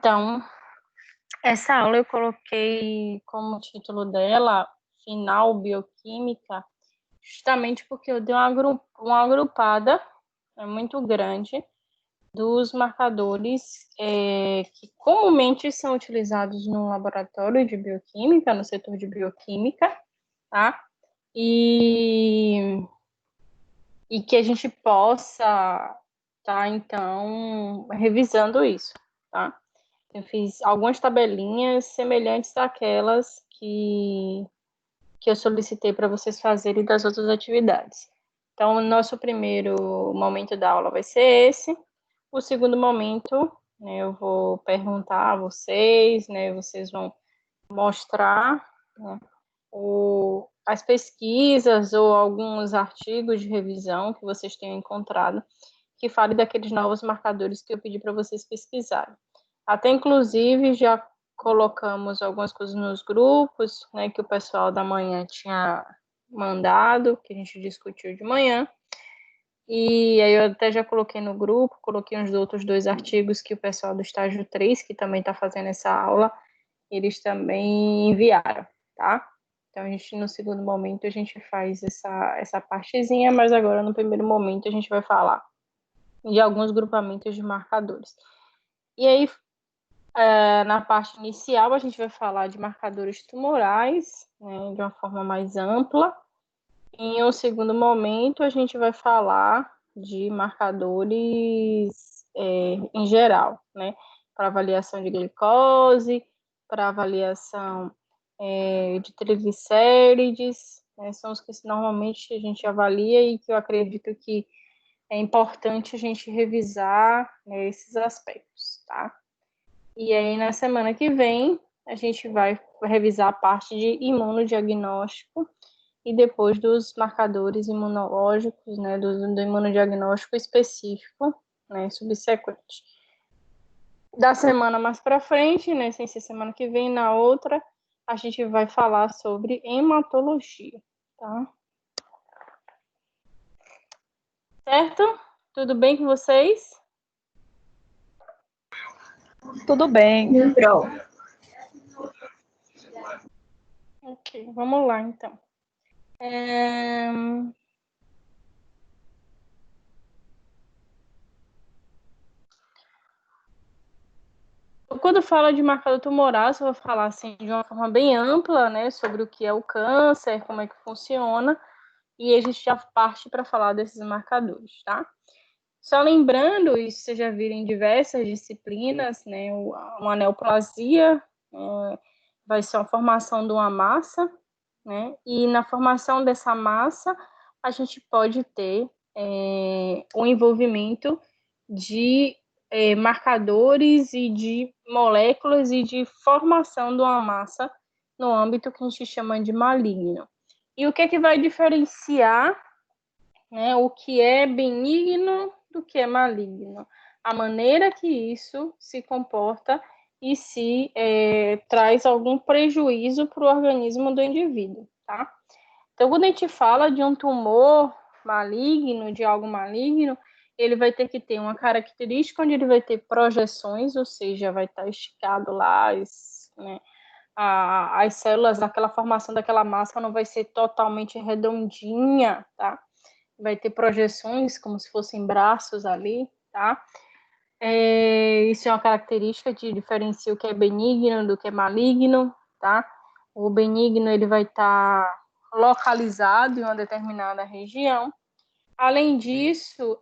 Então, essa aula eu coloquei como título dela, Final Bioquímica, justamente porque eu dei uma agrupada muito grande dos marcadores que comumente são utilizados no laboratório de bioquímica, no setor de bioquímica, tá? E que a gente possa tá, então, revisando isso, tá? Eu fiz algumas tabelinhas semelhantes àquelas que eu solicitei para vocês fazerem das outras atividades. Então, o nosso primeiro momento da aula vai ser esse. O segundo momento, né, eu vou perguntar a vocês, né, vocês vão mostrar, né, as pesquisas ou alguns artigos de revisão que vocês tenham encontrado que fale daqueles novos marcadores que eu pedi para vocês pesquisarem. Até, inclusive, já colocamos algumas coisas nos grupos, né, que o pessoal da manhã tinha mandado, que a gente discutiu de manhã. E aí eu até já coloquei no grupo, coloquei uns outros 2 artigos que o pessoal do estágio 3, que também está fazendo essa aula, eles também enviaram, tá? Então, a gente, no segundo momento, a gente faz essa partezinha, mas agora, no primeiro momento, a gente vai falar de alguns grupamentos de marcadores. E aí, na parte inicial, a gente vai falar de marcadores tumorais, né, de uma forma mais ampla. Em um segundo momento, a gente vai falar de marcadores em geral, né, para avaliação de glicose, para avaliação de triglicérides, né, são os que normalmente a gente avalia e que eu acredito que é importante a gente revisar, né, esses aspectos, tá? E aí, na semana que vem, a gente vai revisar a parte de imunodiagnóstico e depois dos marcadores imunológicos, né, do imunodiagnóstico específico, né, subsequente. Da semana mais para frente, né, sem ser semana que vem, na outra, a gente vai falar sobre hematologia, tá? Certo? Tudo bem com vocês? Tudo bem. Ok, vamos lá, então. Quando fala de marcador tumoral, eu vou falar assim de uma forma bem ampla, né, sobre o que é o câncer, como é que funciona, e a gente já parte para falar desses marcadores, tá? Só lembrando, isso vocês já viram em diversas disciplinas, né, uma neoplasia vai ser a formação de uma massa, né, e na formação dessa massa a gente pode ter o envolvimento de marcadores e de moléculas e de formação de uma massa no âmbito que a gente chama de maligno. E o que é que vai diferenciar, né, o que é benigno do que é maligno? A maneira que isso se comporta e se traz algum prejuízo para o organismo do indivíduo, tá? Então, quando a gente fala de um tumor maligno, de algo maligno, ele vai ter que ter uma característica onde ele vai ter projeções, ou seja, vai estar esticado lá, né, as células, aquela formação daquela massa não vai ser totalmente redondinha, tá? Vai ter projeções como se fossem braços ali, tá? Isso é uma característica que diferencia o que é benigno do que é maligno, tá? O benigno, ele vai estar localizado em uma determinada região. Além disso,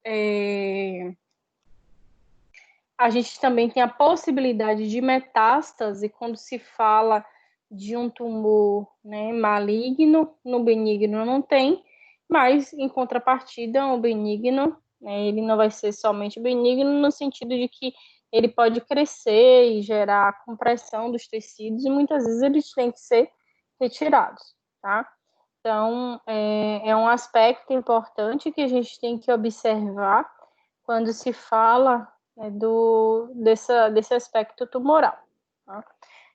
a gente também tem a possibilidade de metástase quando se fala de um tumor, né, maligno, no benigno não tem, mas em contrapartida, o benigno, né, ele não vai ser somente benigno no sentido de que ele pode crescer e gerar compressão dos tecidos e muitas vezes eles têm que ser retirados, tá? Então, é um aspecto importante que a gente tem que observar quando se fala, né, desse aspecto tumoral. Tá?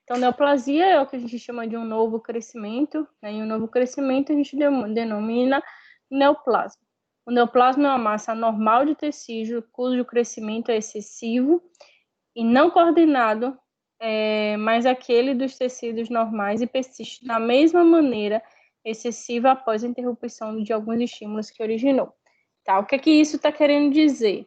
Então, neoplasia é o que a gente chama de um novo crescimento, né, e o novo crescimento a gente denomina neoplasma. O neoplasma é uma massa normal de tecido cujo crescimento é excessivo e não coordenado, mas aquele dos tecidos normais e persiste da mesma maneira excessiva após a interrupção de alguns estímulos que originou. Tá? O que é que isso está querendo dizer?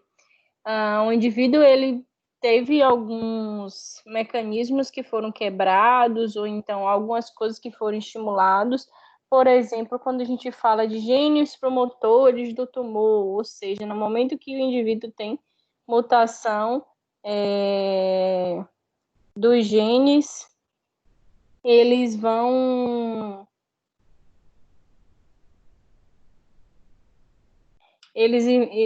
O indivíduo ele teve alguns mecanismos que foram quebrados, ou então algumas coisas que foram estimulados. Por exemplo, quando a gente fala de genes promotores do tumor, ou seja, no momento que o indivíduo tem mutação dos genes, eles vão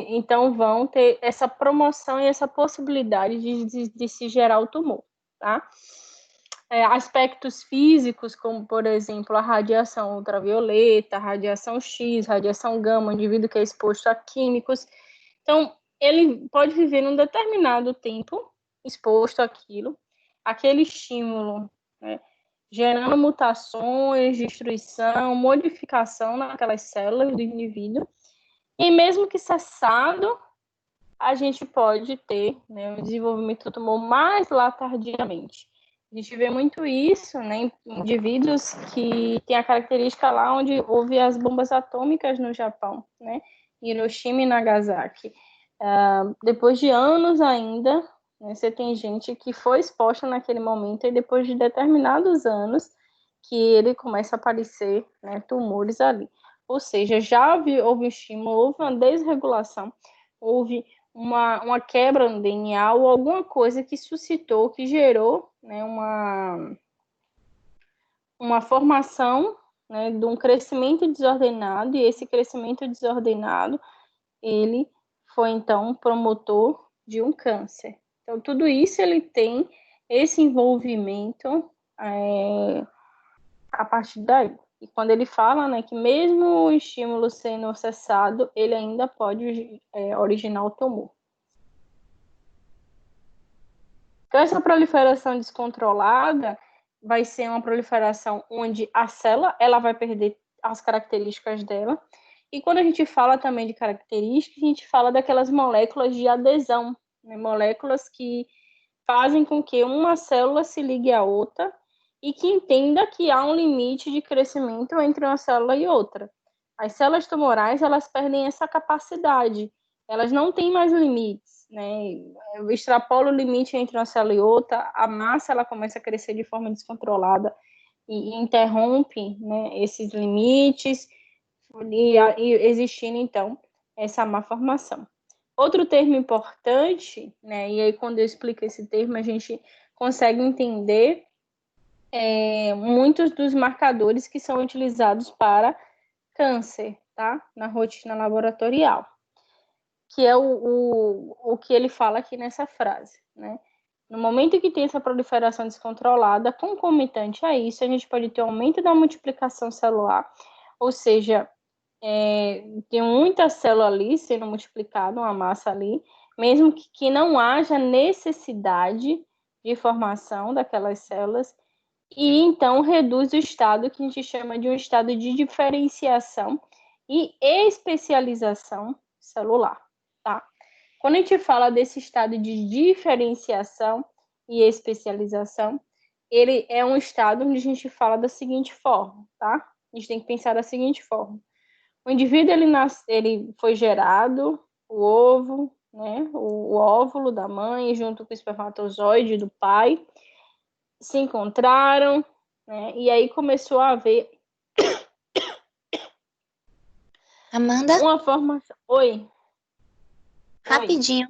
então vão ter essa promoção e essa possibilidade de se gerar o tumor, tá? Aspectos físicos, como, por exemplo, a radiação ultravioleta, radiação X, radiação gama, o indivíduo que é exposto a químicos. Então, ele pode viver um determinado tempo exposto àquilo, aquele estímulo, né, gerando mutações, destruição, modificação naquelas células do indivíduo. E mesmo que cessado, a gente pode ter, né, o desenvolvimento do tumor mais lá tardiamente. A gente vê muito isso, né, em indivíduos que têm a característica lá onde houve as bombas atômicas no Japão, né, Hiroshima e Nagasaki. Depois de anos ainda, né, você tem gente que foi exposta naquele momento e depois de determinados anos que ele começa a aparecer, né, tumores ali. Ou seja, já houve um estímulo, houve uma desregulação, houve uma quebra no DNA ou alguma coisa que suscitou, que gerou, né, uma formação, né, de um crescimento desordenado, e esse crescimento desordenado, ele foi, então, promotor de um câncer. Então, tudo isso ele tem esse envolvimento a partir daí. E quando ele fala, né, que mesmo o estímulo sendo cessado, ele ainda pode originar o tumor. Então, essa proliferação descontrolada vai ser uma proliferação onde a célula ela vai perder as características dela. E quando a gente fala também de características, a gente fala daquelas moléculas de adesão, né? Moléculas que fazem com que uma célula se ligue à outra e que entenda que há um limite de crescimento entre uma célula e outra. As células tumorais, elas perdem essa capacidade, elas não têm mais limites, né? Eu extrapolo o limite entre uma célula e outra, a massa ela começa a crescer de forma descontrolada e interrompe, né, esses limites e existindo, então, essa má formação. Outro termo importante, né, e aí quando eu explico esse termo, a gente consegue entender muitos dos marcadores que são utilizados para câncer, tá? Na rotina laboratorial, que é o que ele fala aqui nessa frase, né? No momento que tem essa proliferação descontrolada, concomitante a isso, a gente pode ter um aumento da multiplicação celular, ou seja, tem muita célula ali sendo multiplicada, uma massa ali, mesmo que não haja necessidade de formação daquelas células, e então reduz o estado que a gente chama de um estado de diferenciação e especialização celular, tá? Quando a gente fala desse estado de diferenciação e especialização, ele é um estado onde a gente fala da seguinte forma, tá? A gente tem que pensar da seguinte forma. O indivíduo, ele foi gerado, o ovo, né, o óvulo da mãe, junto com o espermatozoide do pai, se encontraram, né, e aí começou a haver Amanda, uma formação. Oi. rapidinho.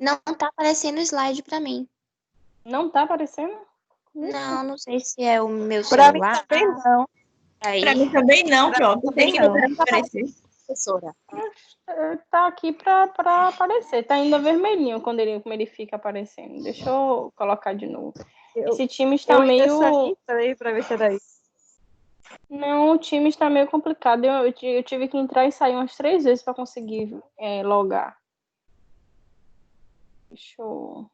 Não tá aparecendo slide pra mim. Não tá aparecendo? Não sei se é o meu Pra mim celular. também não. Aí, Pra mim também não, pronto. Tem que aparecer. professora. Tá aqui para aparecer. Tá ainda vermelhinho como ele fica aparecendo. Deixa eu colocar de novo. Esse time está meio. Saí pra ver se era isso. Não, o time está meio complicado. Eu tive que entrar e sair umas 3 vezes para conseguir logar. Deixa eu.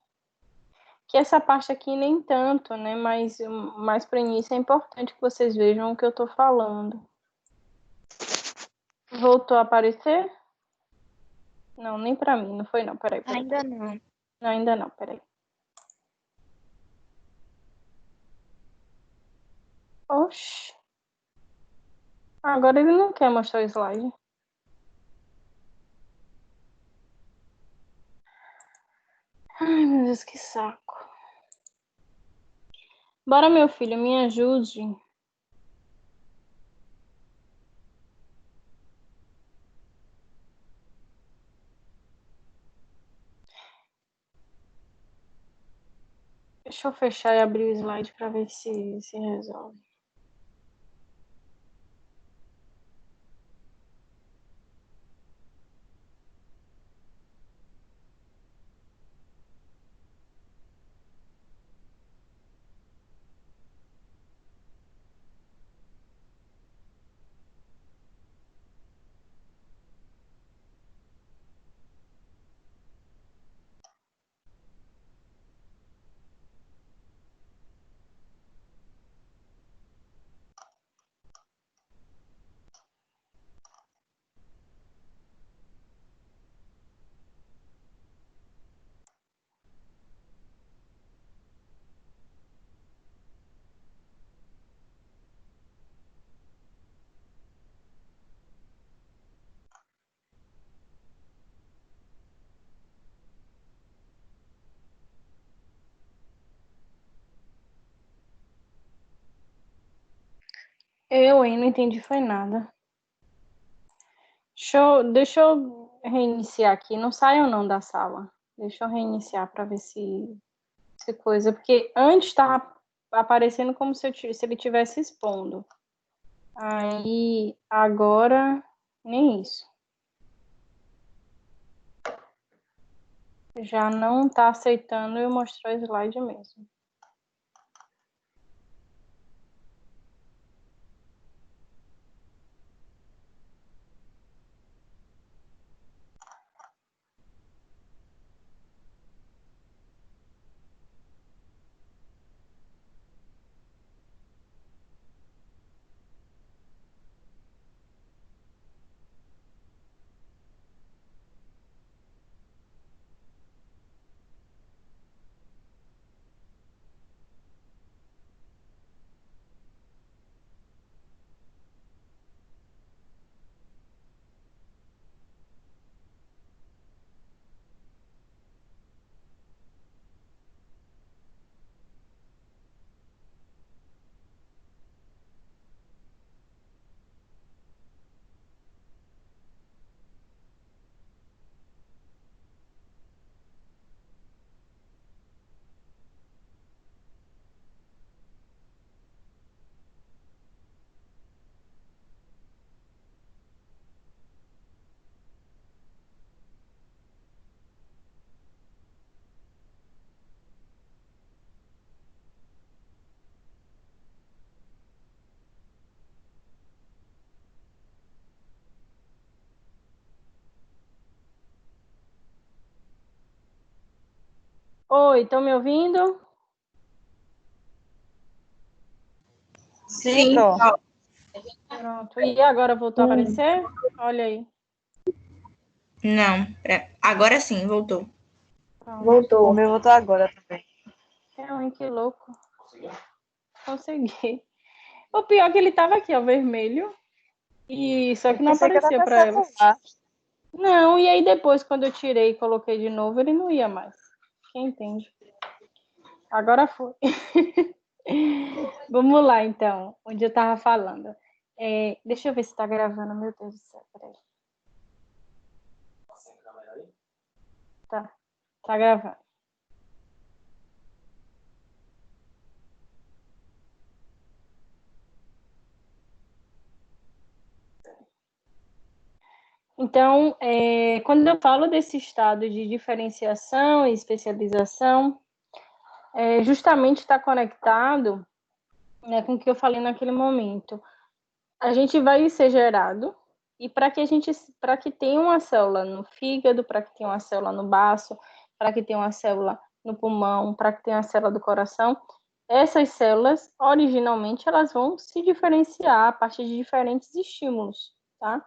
Que essa parte aqui nem tanto, né? Mas para início é importante que vocês vejam o que eu tô falando. Voltou a aparecer? Não, nem para mim, não foi não. Peraí. Ainda não. Não, ainda não, peraí. Oxi. Agora ele não quer mostrar o slide. Ai, meu Deus, que saco. Bora, meu filho, me ajude. Deixa eu fechar e abrir o slide para ver se resolve. Eu ainda não entendi, foi nada. Deixa eu reiniciar aqui. Não saiam não da sala. Deixa eu reiniciar para ver se coisa. Porque antes estava aparecendo como se ele estivesse expondo. Aí, agora, nem isso. Já não está aceitando eu mostrar o slide mesmo. Oi, estão me ouvindo? Sim, Tô. ó, Pronto. E agora voltou a aparecer? Olha aí. não. Agora sim, voltou. Pronto. O meu voltou agora também. Que louco. Consegui. O pior é que ele tava aqui, ó, vermelho. E só que não Pensei que era aparecia meu para ela. celular. Não, e aí depois, quando eu tirei e coloquei de novo, ele não ia mais. Quem entende? Agora foi. Vamos lá, então, onde eu tava falando. Deixa eu ver se tá gravando, meu Deus do céu, peraí. Tá gravando. Então, quando eu falo desse estado de diferenciação e especialização, justamente está conectado, né, com o que eu falei naquele momento. A gente vai ser gerado e para que tenha uma célula no fígado, para que tenha uma célula no baço, para que tenha uma célula no pulmão, para que tenha uma célula do coração, essas células originalmente elas vão se diferenciar a partir de diferentes estímulos, tá?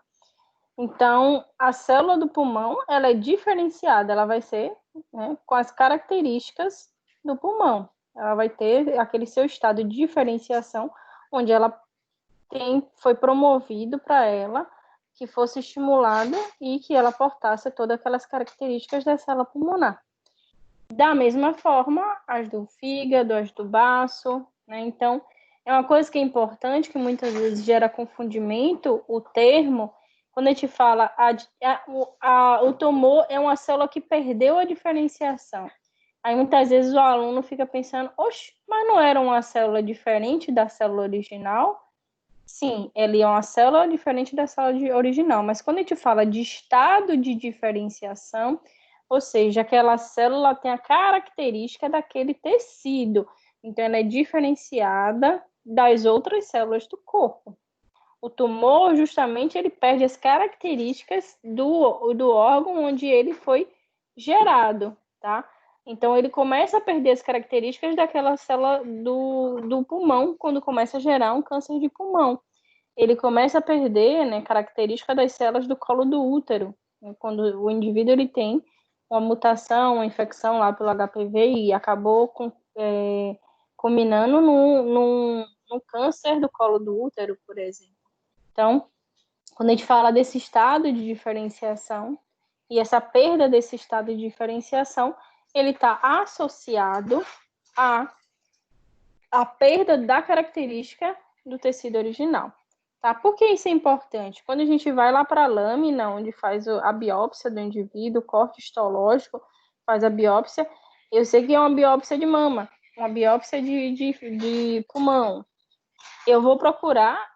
Então, a célula do pulmão, ela é diferenciada, ela vai ser, né, com as características do pulmão. Ela vai ter aquele seu estado de diferenciação onde ela foi promovido para ela que fosse estimulada e que ela portasse todas aquelas características da célula pulmonar. Da mesma forma, as do fígado, as do baço, né? Então, é uma coisa que é importante, que muitas vezes gera confundimento, o termo, quando a gente fala o tumor é uma célula que perdeu a diferenciação. Aí, muitas vezes, o aluno fica pensando, oxe, mas não era uma célula diferente da célula original? Sim, ele é uma célula diferente da célula original, mas quando a gente fala de estado de diferenciação, ou seja, aquela célula tem a característica daquele tecido, então ela é diferenciada das outras células do corpo. O tumor, justamente, ele perde as características do órgão onde ele foi gerado, tá? Então, ele começa a perder as características daquela célula do pulmão quando começa a gerar um câncer de pulmão. Ele começa a perder, né, característica das células do colo do útero, né, quando o indivíduo ele tem uma mutação, uma infecção lá pelo HPV e acabou culminando num câncer do colo do útero, por exemplo. Então, quando a gente fala desse estado de diferenciação e essa perda desse estado de diferenciação, ele está associado à perda da característica do tecido original. Tá? Por que isso é importante? Quando a gente vai lá para a lâmina, onde faz a biópsia do indivíduo, o corte histológico, faz a biópsia, eu sei que é uma biópsia de mama, uma biópsia de pulmão. Eu vou procurar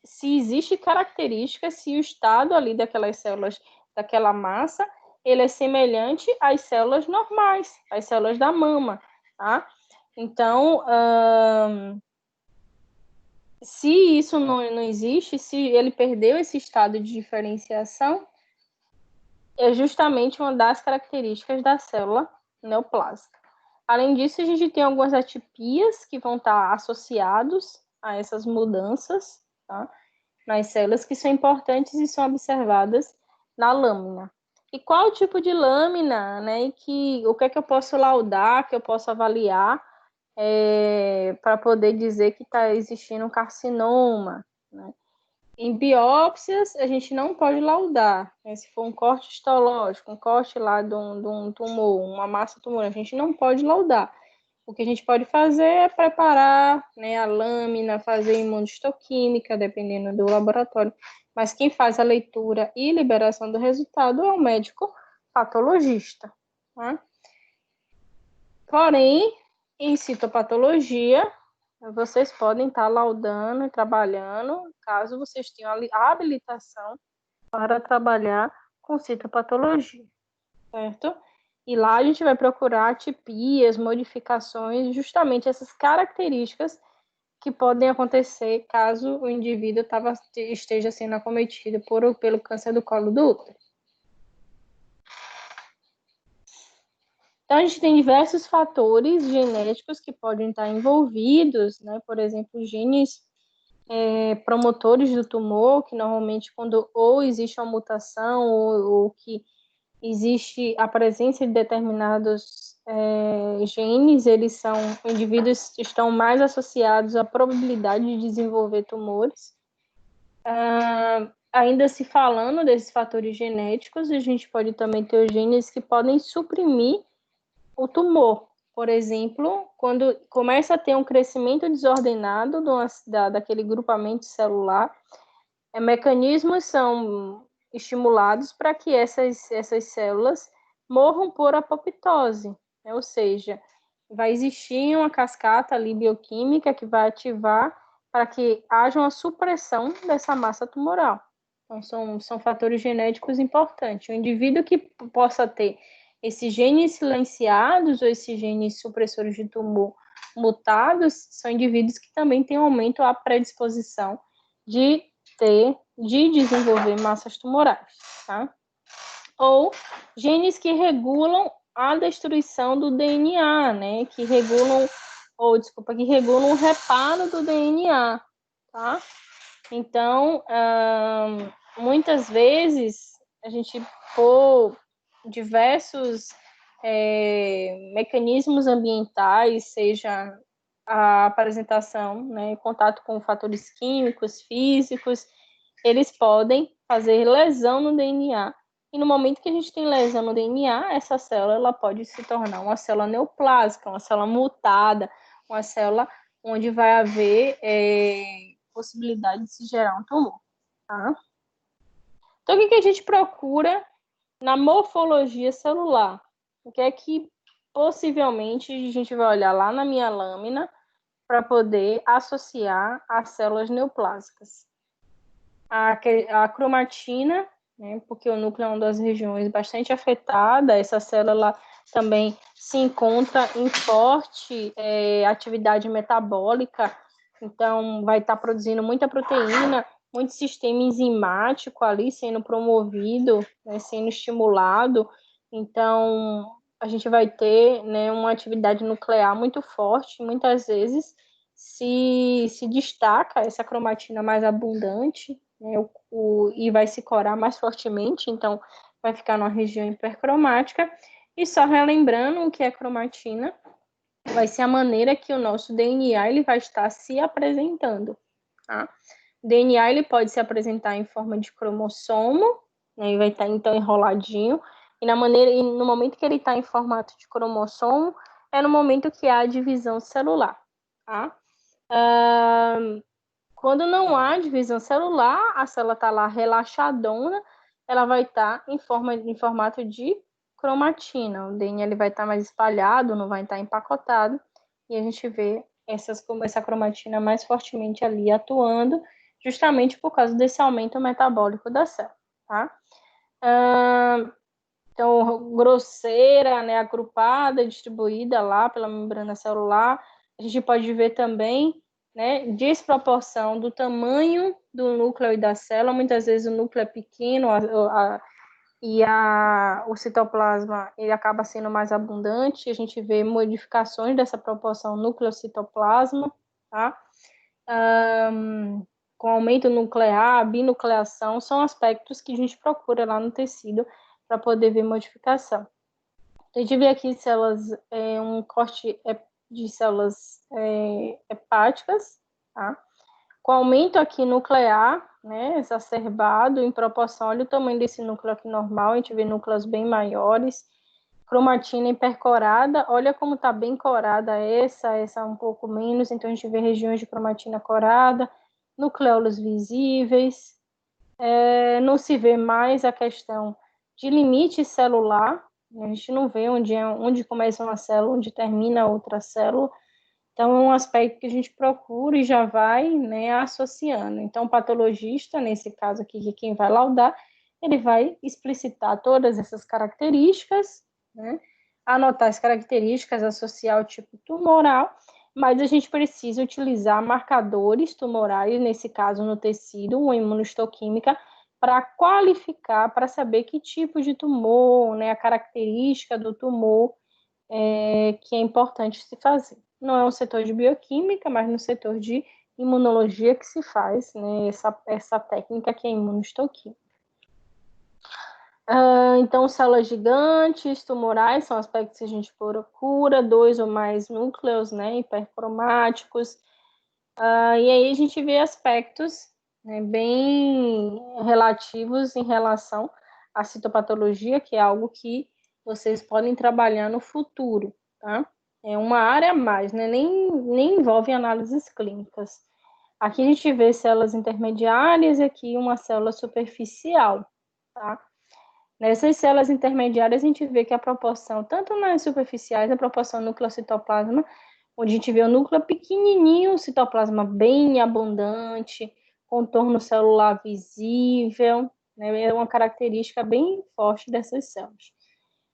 se existe característica, se o estado ali daquelas células, daquela massa, ele é semelhante às células normais, às células da mama, tá? Então, se isso não existe, se ele perdeu esse estado de diferenciação, é justamente uma das características da célula neoplásica. Além disso, a gente tem algumas atipias que vão estar associados a essas mudanças, tá? Nas células, que são importantes e são observadas na lâmina. E qual o tipo de lâmina, né? O que é que eu posso laudar, que eu posso avaliar para poder dizer que está existindo um carcinoma, né? Em biópsias, a gente não pode laudar, né? Se for um corte histológico, um corte lá de um tumor, uma massa tumoral, a gente não pode laudar. O que a gente pode fazer é preparar, né, a lâmina, fazer imunohistoquímica, dependendo do laboratório. Mas quem faz a leitura e liberação do resultado é o médico patologista, tá? Porém, em citopatologia, vocês podem estar laudando e trabalhando, caso vocês tenham a habilitação para trabalhar com citopatologia, certo? E lá a gente vai procurar atipias, modificações, justamente essas características que podem acontecer caso o indivíduo esteja sendo acometido pelo câncer do colo do útero. Então, a gente tem diversos fatores genéticos que podem estar envolvidos, né? Por exemplo, genes promotores do tumor, que normalmente quando ou existe uma mutação ou que existe a presença de determinados genes, indivíduos estão mais associados à probabilidade de desenvolver tumores. Ainda se falando desses fatores genéticos, a gente pode também ter os genes que podem suprimir o tumor. Por exemplo, quando começa a ter um crescimento desordenado daquele grupamento celular, mecanismos são estimulados para que essas células morram por apoptose, né? Ou seja, vai existir uma cascata ali bioquímica que vai ativar para que haja uma supressão dessa massa tumoral. Então, são fatores genéticos importantes. O indivíduo que possa ter esses genes silenciados ou esses genes supressores de tumor mutados são indivíduos que também têm um aumento à predisposição de desenvolver massas tumorais, tá? Ou genes que regulam a destruição do DNA, né? Que regulam o reparo do DNA, tá? Então, muitas vezes, a gente, por diversos mecanismos ambientais, seja a apresentação, né, contato com fatores químicos, físicos, eles podem fazer lesão no DNA. E no momento que a gente tem lesão no DNA, essa célula ela pode se tornar uma célula neoplásica, uma célula mutada, uma célula onde vai haver possibilidade de se gerar um tumor. Tá? Então, o que a gente procura na morfologia celular? O que é que possivelmente a gente vai olhar lá na minha lâmina para poder associar as células neoplásicas? A cromatina, né, porque o núcleo é uma das regiões bastante afetada, essa célula também se encontra em forte atividade metabólica, então vai estar produzindo muita proteína, muito sistema enzimático ali sendo promovido, né, sendo estimulado, então a gente vai ter, né, uma atividade nuclear muito forte, muitas vezes se destaca essa cromatina mais abundante, né, e vai se corar mais fortemente, então vai ficar numa região hipercromática. E só relembrando o que é cromatina, vai ser a maneira que o nosso DNA ele vai estar se apresentando. Tá? O DNA ele pode se apresentar em forma de cromossomo, né, e vai estar então enroladinho, e no momento que ele está em formato de cromossomo, é no momento que há a divisão celular. Tá? Quando não há divisão celular, a célula está lá relaxadona, ela vai estar em formato de cromatina. O DNA ele vai estar mais espalhado, não vai estar empacotado, e a gente vê essa cromatina mais fortemente ali atuando, justamente por causa desse aumento metabólico da célula. Tá? Então, grosseira, né, agrupada, distribuída lá pela membrana celular. A gente pode ver também, né, desproporção do tamanho do núcleo e da célula. Muitas vezes o núcleo é pequeno o citoplasma ele acaba sendo mais abundante. A gente vê modificações dessa proporção núcleo-citoplasma, tá? Com aumento nuclear, binucleação, são aspectos que a gente procura lá no tecido para poder ver modificação. A gente vê aqui células, um corte de células hepáticas, tá? Com aumento aqui nuclear, né, exacerbado, em proporção, olha o tamanho desse núcleo aqui normal, a gente vê núcleos bem maiores, cromatina hipercorada, olha como está bem corada essa um pouco menos, então a gente vê regiões de cromatina corada, nucleolos visíveis, não se vê mais a questão de limite celular, a gente não vê onde começa uma célula, onde termina outra célula, então é um aspecto que a gente procura e já vai, né, associando. Então o patologista, nesse caso aqui, que quem vai laudar, ele vai explicitar todas essas características, né, anotar as características, associar o tipo tumoral, mas a gente precisa utilizar marcadores tumorais, nesse caso no tecido, uma imunohistoquímica, para qualificar, para saber que tipo de tumor, né, a característica do tumor que é importante se fazer. Não é um setor de bioquímica, mas no setor de imunologia que se faz, né, essa técnica que é imunohistoquímica. Então, células gigantes, tumorais, são aspectos que a gente procura, 2 ou mais núcleos, né, hipercromáticos, e aí a gente vê aspectos, né, bem relativos em relação à citopatologia, que é algo que vocês podem trabalhar no futuro, tá? É uma área a mais, né? Nem envolve análises clínicas. Aqui a gente vê células intermediárias e aqui uma célula superficial, tá? Nessas células intermediárias a gente vê que a proporção, tanto nas superficiais, a proporção núcleo-citoplasma, onde a gente vê o núcleo pequenininho, o citoplasma bem abundante, contorno celular visível, né? É uma característica bem forte dessas células.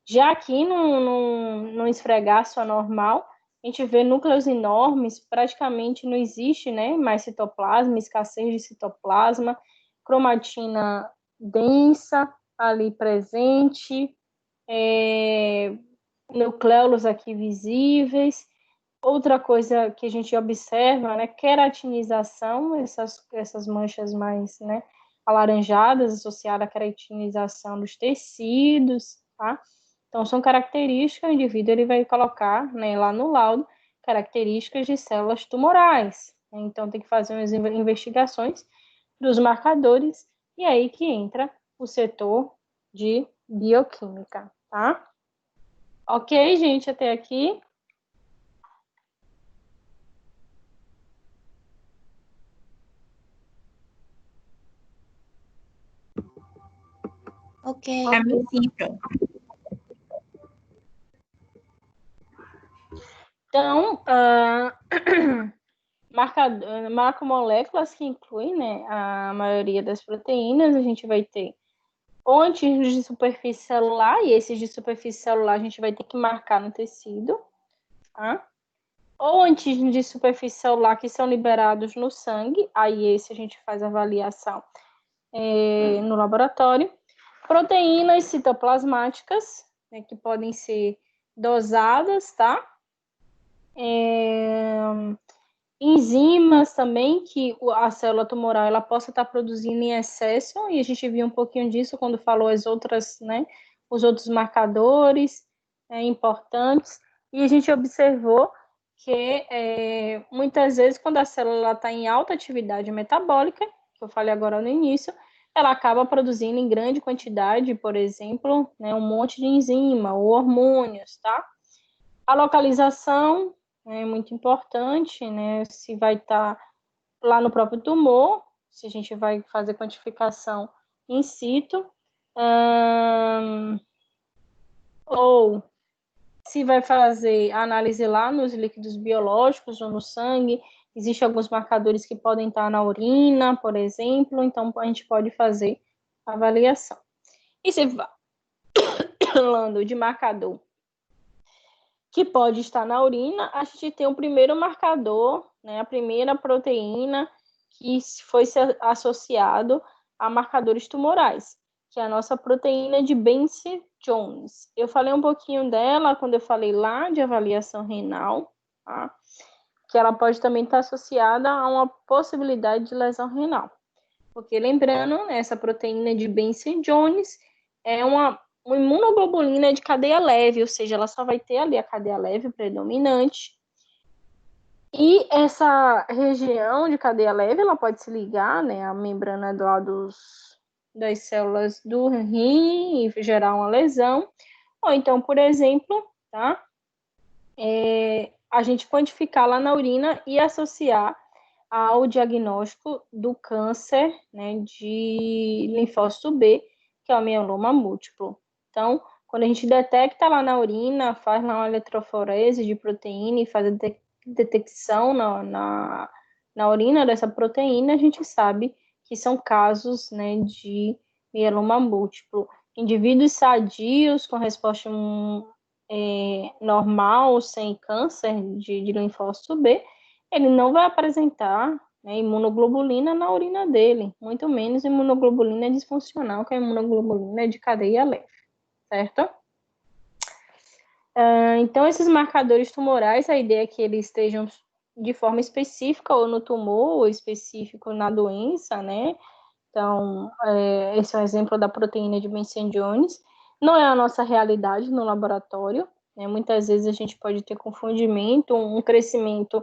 Já aqui no esfregaço anormal, a gente vê núcleos enormes, praticamente não existe, né, mais citoplasma, escassez de citoplasma, cromatina densa ali presente, nucleolos aqui visíveis. Outra coisa que a gente observa, né, queratinização, essas manchas mais, né, alaranjadas, associadas à queratinização dos tecidos, tá? Então, são características, o indivíduo ele vai colocar, né, lá no laudo, características de células tumorais. Então, tem que fazer umas investigações dos marcadores, e aí que entra o setor de bioquímica, tá? Ok, gente, até aqui? Ok. Pra mim, sim, pronto. Então, macromoléculas que incluem, né, a maioria das proteínas, a gente vai ter ou antígenos de superfície celular, e esses de superfície celular a gente vai ter que marcar no tecido, tá? Ou antígenos de superfície celular que são liberados no sangue, aí esse a gente faz avaliação no laboratório. Proteínas citoplasmáticas, né, que podem ser dosadas, tá? Enzimas também, que a célula tumoral ela possa estar produzindo em excesso, e a gente viu um pouquinho disso quando falou as outras, né, os outros marcadores importantes, e a gente observou que muitas vezes quando a célula está em alta atividade metabólica, que eu falei agora no início, ela acaba produzindo em grande quantidade, por exemplo, né, um monte de enzima ou hormônios, tá? A localização é muito importante, né? Se vai estar lá no próprio tumor, se a gente vai fazer quantificação in situ, ou se vai fazer análise lá nos líquidos biológicos ou no sangue. Existem alguns marcadores que podem estar na urina, por exemplo, então a gente pode fazer avaliação. E se falando de marcador que pode estar na urina, a gente tem o primeiro marcador, né, a primeira proteína que foi associado a marcadores tumorais, que é a nossa proteína de Benson-Jones. Eu falei um pouquinho dela quando eu falei lá de avaliação renal, tá? Que ela pode também estar associada a uma possibilidade de lesão renal. Porque lembrando, né, essa proteína de Benson-Jones é uma imunoglobulina de cadeia leve, ou seja, ela só vai ter ali a cadeia leve predominante. E essa região de cadeia leve, ela pode se ligar, né, à membrana das células do rim e gerar uma lesão. Ou então, por exemplo, tá, a gente quantificar lá na urina e associar ao diagnóstico do câncer, né, de linfócito B, que é o mieloma múltiplo. Então, quando a gente detecta lá na urina, faz lá uma eletroforese de proteína e faz a detecção na urina dessa proteína, a gente sabe que são casos, né, de mieloma múltiplo. Indivíduos sadios com resposta normal, sem câncer de linfócito B, ele não vai apresentar, né, imunoglobulina na urina dele, muito menos imunoglobulina disfuncional, que é a imunoglobulina de cadeia leve, certo? Então, esses marcadores tumorais, a ideia é que eles estejam de forma específica ou no tumor, ou específico na doença, né? Então, esse é um exemplo da proteína de Benson-Jones. Não é a nossa realidade no laboratório, né? Muitas vezes a gente pode ter confundimento, um crescimento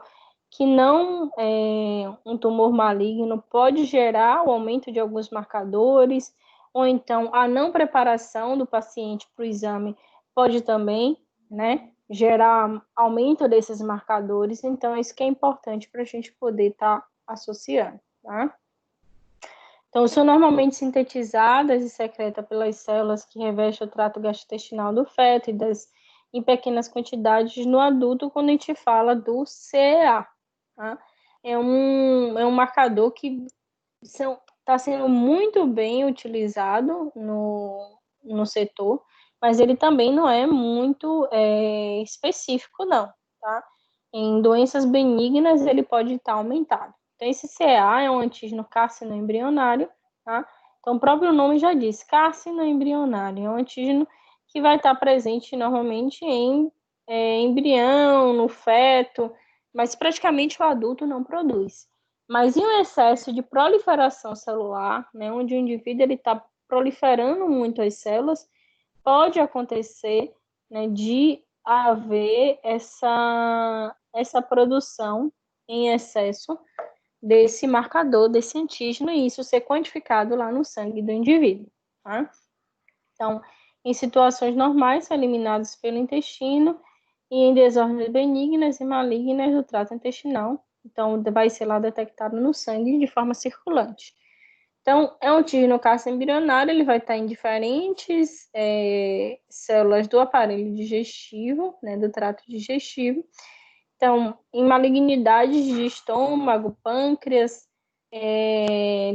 que não é um tumor maligno pode gerar o aumento de alguns marcadores, ou então a não preparação do paciente para o exame pode também, né, gerar aumento desses marcadores. Então, isso que é importante para a gente poder estar associando, tá? Então, são normalmente sintetizadas e secretas pelas células que revestem o trato gastrointestinal do feto e em pequenas quantidades no adulto, quando a gente fala do CEA. Tá? É um marcador que está sendo muito bem utilizado no setor, mas ele também não é muito específico, não. Tá? Em doenças benignas, ele pode estar aumentado. Então, esse CA é um antígeno carcinoembrionário, tá? Então, o próprio nome já diz, carcinoembrionário. É um antígeno que vai estar presente normalmente em embrião, no feto, mas praticamente o adulto não produz. Mas em um excesso de proliferação celular, né, onde o indivíduo está proliferando muito as células, pode acontecer, né, de haver essa produção em excesso desse marcador, desse antígeno, e isso ser quantificado lá no sangue do indivíduo, tá? Então, em situações normais, são eliminados pelo intestino, e em desordens benignas e malignas do trato intestinal. Então, vai ser lá detectado no sangue de forma circulante. Então, é um antígeno carcinoembrionário, ele vai estar em diferentes células do aparelho digestivo, né, do trato digestivo. Então, em malignidades de estômago, pâncreas,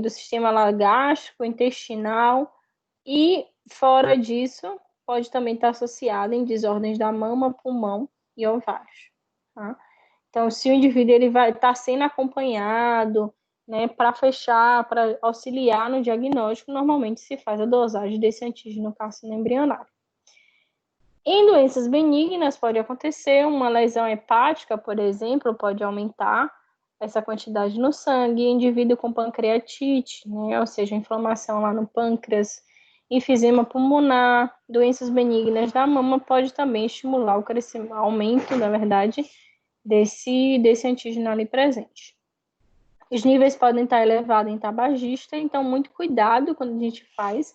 do sistema gástrico, intestinal, e fora disso, pode também estar associado em desordens da mama, pulmão e ovários, tá? Então, se o indivíduo ele vai estar sendo acompanhado, né, para fechar, para auxiliar no diagnóstico, normalmente se faz a dosagem desse antígeno carcinoembrionário. Em doenças benignas pode acontecer uma lesão hepática, por exemplo, pode aumentar essa quantidade no sangue, indivíduo com pancreatite, né, ou seja, inflamação lá no pâncreas, enfisema pulmonar, doenças benignas da mama pode também estimular o crescimento, aumento, na verdade, desse antígeno ali presente. Os níveis podem estar elevados em tabagista, então muito cuidado quando a gente faz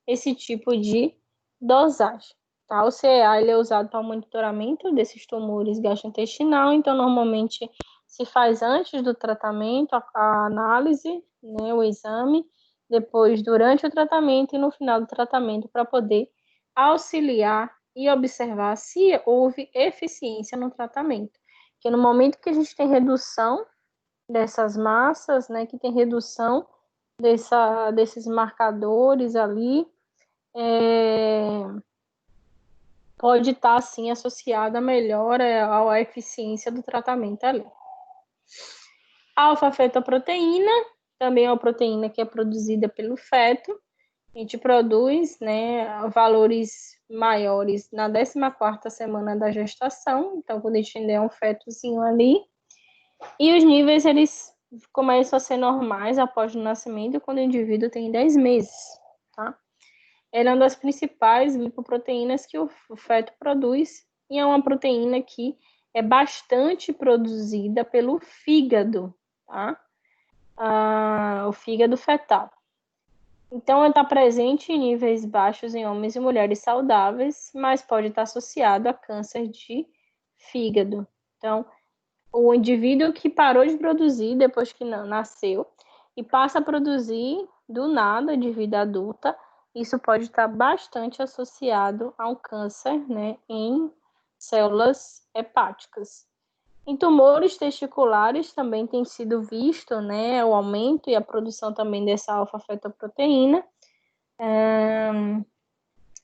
esse tipo de dosagem. Tá? O CEA ele é usado para o monitoramento desses tumores gastrointestinal, então normalmente se faz antes do tratamento a análise, né, o exame, depois durante o tratamento e no final do tratamento para poder auxiliar e observar se houve eficiência no tratamento. Porque no momento que a gente tem redução dessas massas, né, que tem redução desses marcadores ali, pode estar, assim, associada à melhora, à eficiência do tratamento ali. A alfa-fetoproteína também é uma proteína que é produzida pelo feto. A gente produz, né, valores maiores na 14ª semana da gestação, então quando a gente ainda é um fetozinho ali, e os níveis eles começam a ser normais após o nascimento, quando o indivíduo tem 10 meses, tá? Ela é uma das principais lipoproteínas que o feto produz, e é uma proteína que é bastante produzida pelo fígado, tá? O fígado fetal. Então, ela está presente em níveis baixos em homens e mulheres saudáveis, mas pode estar associado a câncer de fígado. Então, o indivíduo que parou de produzir depois que nasceu e passa a produzir do nada de vida adulta, isso pode estar bastante associado a um câncer, né, em células hepáticas. Em tumores testiculares também tem sido visto, né, o aumento e a produção também dessa alfa-fetoproteína.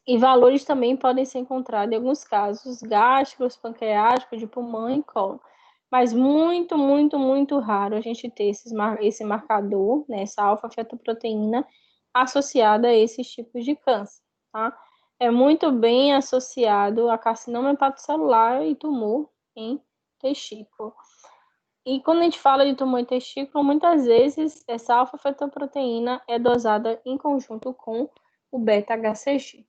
E valores também podem ser encontrados em alguns casos gástricos, pancreáticos, de pulmão e colo. Mas muito, muito, muito raro a gente ter esse marcador, né, essa alfa-fetoproteína associada a esses tipos de câncer, tá? É muito bem associado a carcinoma hepatocelular e tumor em testículo. E quando a gente fala de tumor em testículo, muitas vezes essa alfa-fetoproteína é dosada em conjunto com o beta-HCG.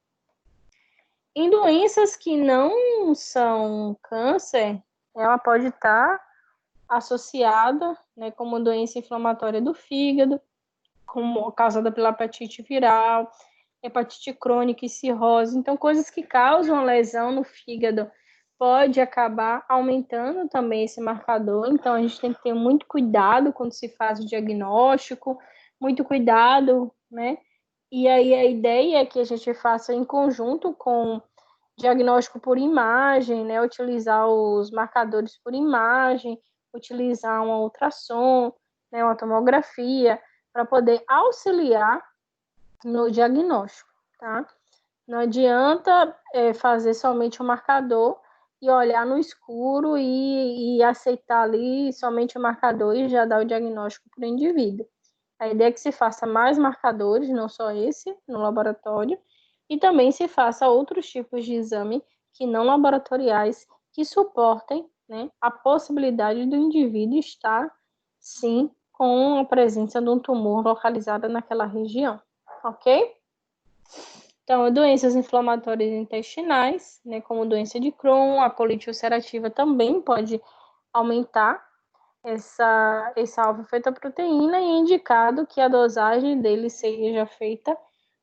Em doenças que não são câncer, ela pode estar associada, né, como doença inflamatória do fígado, como causada pela hepatite viral, hepatite crônica e cirrose. Então, coisas que causam lesão no fígado pode acabar aumentando também esse marcador. Então, a gente tem que ter muito cuidado quando se faz o diagnóstico, muito cuidado, né? E aí a ideia é que a gente faça em conjunto com diagnóstico por imagem, né? Utilizar os marcadores por imagem, utilizar um ultrassom, né? Uma tomografia, para poder auxiliar no diagnóstico, tá? Não adianta fazer somente o marcador e olhar no escuro e aceitar ali somente o marcador e já dar o diagnóstico para o indivíduo. A ideia é que se faça mais marcadores, não só esse, no laboratório, e também se faça outros tipos de exame que não laboratoriais que suportem, né, a possibilidade do indivíduo estar, sim, com a presença de um tumor localizado naquela região, ok? Então, doenças inflamatórias intestinais, né, como doença de Crohn, a colite ulcerativa também pode aumentar essa alfa-fetoproteína, e é indicado que a dosagem dele seja feita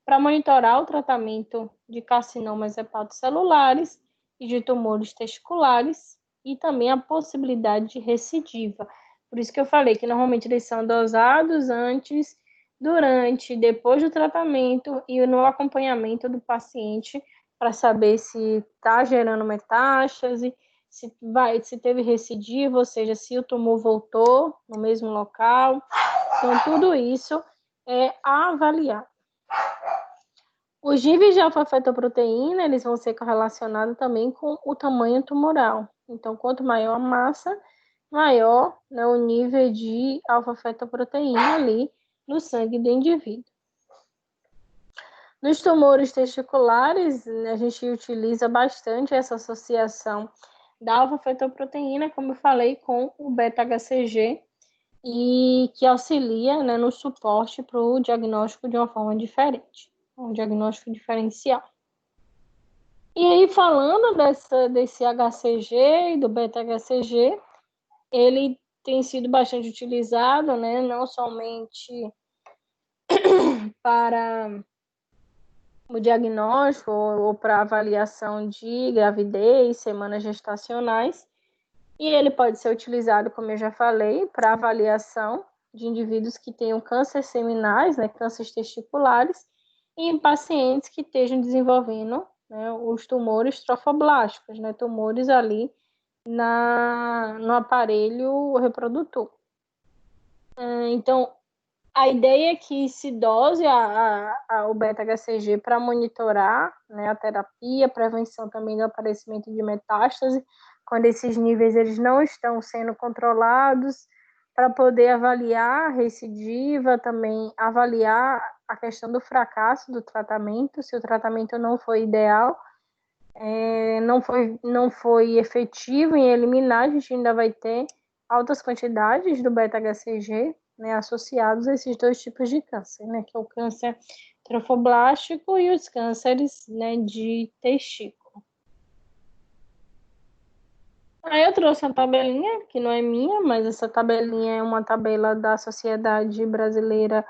para monitorar o tratamento de carcinomas hepatocelulares e de tumores testiculares, e também a possibilidade de recidiva. Por isso que eu falei que normalmente eles são dosados antes, durante, depois do tratamento e no acompanhamento do paciente, para saber se está gerando metástase, se teve recidiva, ou seja, se o tumor voltou no mesmo local. Então, tudo isso é avaliado. Os níveis de alfa-fetoproteína, eles vão ser correlacionados também com o tamanho tumoral. Então, quanto maior a massa, maior, né, o nível de alfa-fetoproteína ali no sangue do indivíduo. Nos tumores testiculares, a gente utiliza bastante essa associação da alfa-fetoproteína, como eu falei, com o beta-HCG, e que auxilia, né, no suporte para o diagnóstico de uma forma diferente, um diagnóstico diferencial. E aí, falando desse HCG e do beta-HCG, ele tem sido bastante utilizado, né, não somente para o diagnóstico ou para avaliação de gravidez, semanas gestacionais, e ele pode ser utilizado, como eu já falei, para avaliação de indivíduos que tenham câncer seminais, né, cânceres testiculares, e em pacientes que estejam desenvolvendo, né, os tumores trofoblásticos, né, tumores ali no aparelho reprodutor. Então, a ideia é que se dose o beta-HCG para monitorar, né, a terapia, prevenção também do aparecimento de metástase, quando esses níveis eles não estão sendo controlados, para poder avaliar a recidiva, também avaliar a questão do fracasso do tratamento, se o tratamento não foi ideal, não foi efetivo em eliminar, a gente ainda vai ter altas quantidades do beta-HCG, né, associados a esses dois tipos de câncer, né, que é o câncer trofoblástico e os cânceres, né, de testículo. Aí eu trouxe uma tabelinha, que não é minha, mas essa tabelinha é uma tabela da Sociedade Brasileira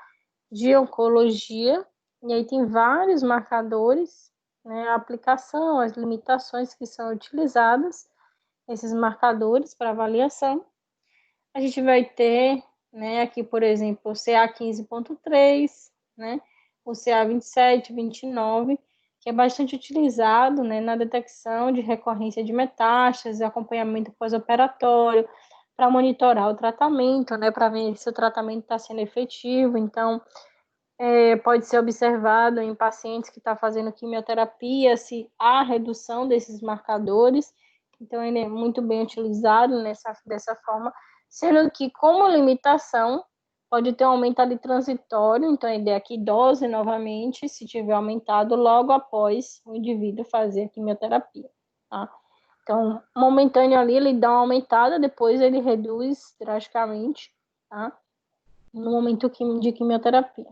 de Oncologia, e aí tem vários marcadores, né, a aplicação, as limitações que são utilizadas, esses marcadores para avaliação. A gente vai ter, né, aqui, por exemplo, o CA15.3, né, o CA27, 29, que é bastante utilizado, né, na detecção de recorrência de metástases, acompanhamento pós-operatório, para monitorar o tratamento, né, para ver se o tratamento está sendo efetivo. Então, pode ser observado em pacientes que estão fazendo quimioterapia, se há redução desses marcadores. Então, ele é muito bem utilizado dessa forma, sendo que, como limitação, pode ter um aumento ali transitório. Então, a ideia é que dose novamente, se tiver aumentado, logo após o indivíduo fazer a quimioterapia, tá? Então, momentâneo ali, ele dá uma aumentada, depois ele reduz drasticamente, tá? No momento de quimioterapia.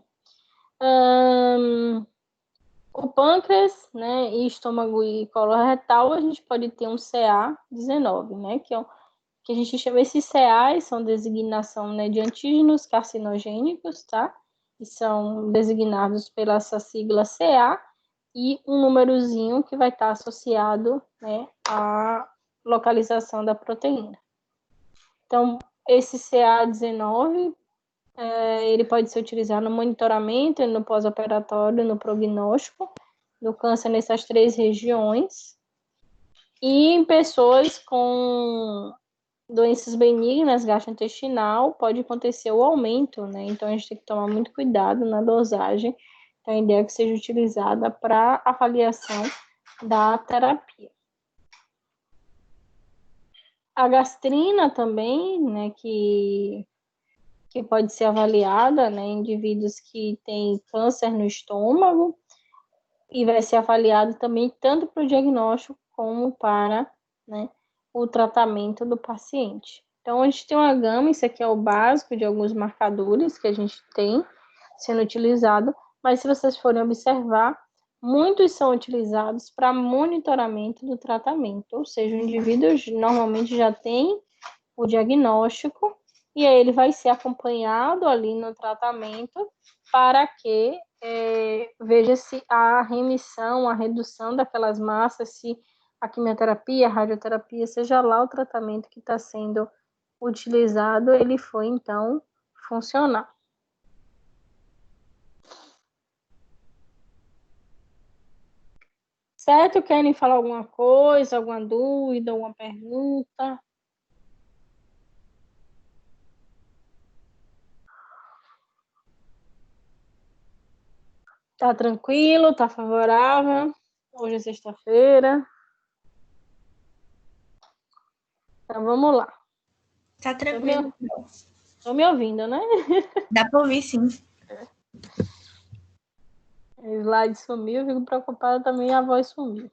O pâncreas, né, e estômago e colo retal, a gente pode ter um CA19, né, que a gente chama, esses CAs são designação, né, de antígenos carcinogênicos, tá? E são designados pela essa sigla CA e um númerozinho que vai estar associado, né, à localização da proteína. Então, esse CA19, ele pode ser utilizado no monitoramento, no pós-operatório, no prognóstico do câncer nessas 3 regiões. E em pessoas com doenças benignas, gastrointestinal, pode acontecer o aumento, né? Então, a gente tem que tomar muito cuidado na dosagem. Então, a ideia é que seja utilizada para avaliação da terapia. A gastrina também, né, que pode ser avaliada, né, em indivíduos que têm câncer no estômago, e vai ser avaliado também tanto para o diagnóstico como para, né, o tratamento do paciente. Então, a gente tem uma gama, isso aqui é o básico de alguns marcadores que a gente tem sendo utilizado, mas se vocês forem observar, muitos são utilizados para monitoramento do tratamento, ou seja, o indivíduo normalmente já tem o diagnóstico e aí ele vai ser acompanhado ali no tratamento para que veja se a remissão, a redução daquelas massas, se a quimioterapia, a radioterapia, seja lá o tratamento que está sendo utilizado, ele foi, então, funcionar. Certo? Querem falar alguma coisa, alguma dúvida, alguma pergunta? Tá tranquilo? Tá favorável? Hoje é sexta-feira. Então, vamos lá. Tá tranquilo. Tô me ouvindo, né? Dá pra ouvir, sim. O slide sumiu, eu fico preocupada também, a voz sumiu.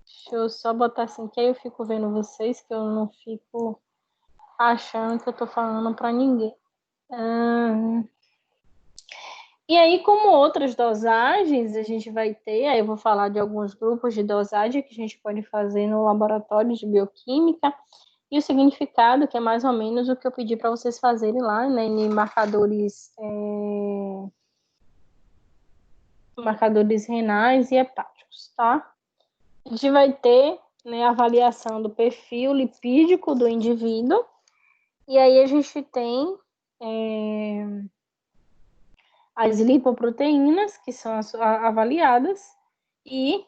Deixa eu só botar assim, que aí eu fico vendo vocês, que eu não fico achando que eu tô falando para ninguém. E aí, como outras dosagens, a gente vai ter, aí eu vou falar de alguns grupos de dosagem que a gente pode fazer no laboratório de bioquímica, e o significado, que é mais ou menos o que eu pedi para vocês fazerem lá, né, em marcadores renais e hepáticos, tá? A gente vai ter, né, a avaliação do perfil lipídico do indivíduo, e aí a gente tem as lipoproteínas, que são avaliadas, e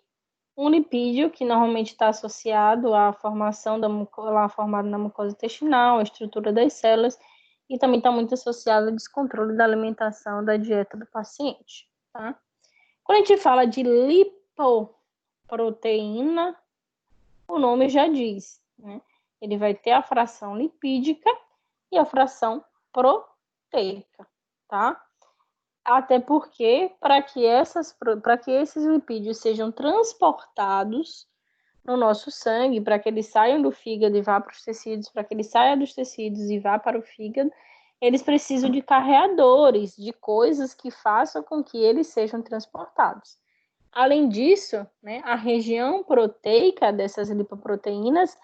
um lipídio, que normalmente está associado à formação da mucosa, formada na mucosa intestinal, a estrutura das células, e também está muito associado ao descontrole da alimentação, da dieta do paciente, tá? Quando a gente fala de lipoproteína, o nome já diz, né? Ele vai ter a fração lipídica e a fração proteica, tá? Até porque, para que esses lipídios sejam transportados no nosso sangue, para que eles saiam do fígado e vá para os tecidos, para que eles saiam dos tecidos e vá para o fígado, eles precisam de carreadores, de coisas que façam com que eles sejam transportados. Além disso, né, a região proteica dessas lipoproteínas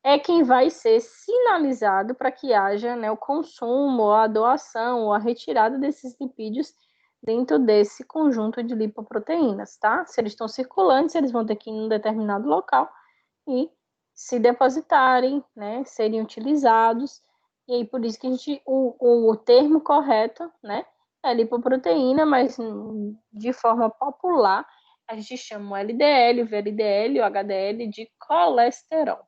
é quem vai ser sinalizado para que haja, né, o consumo, a doação ou a retirada desses lipídios dentro desse conjunto de lipoproteínas, tá? Se eles estão circulantes, eles vão ter que ir em um determinado local e se depositarem, né, serem utilizados. E aí, por isso que o termo correto, né, é lipoproteína, mas de forma popular, a gente chama o LDL, o VLDL, o HDL de colesterol.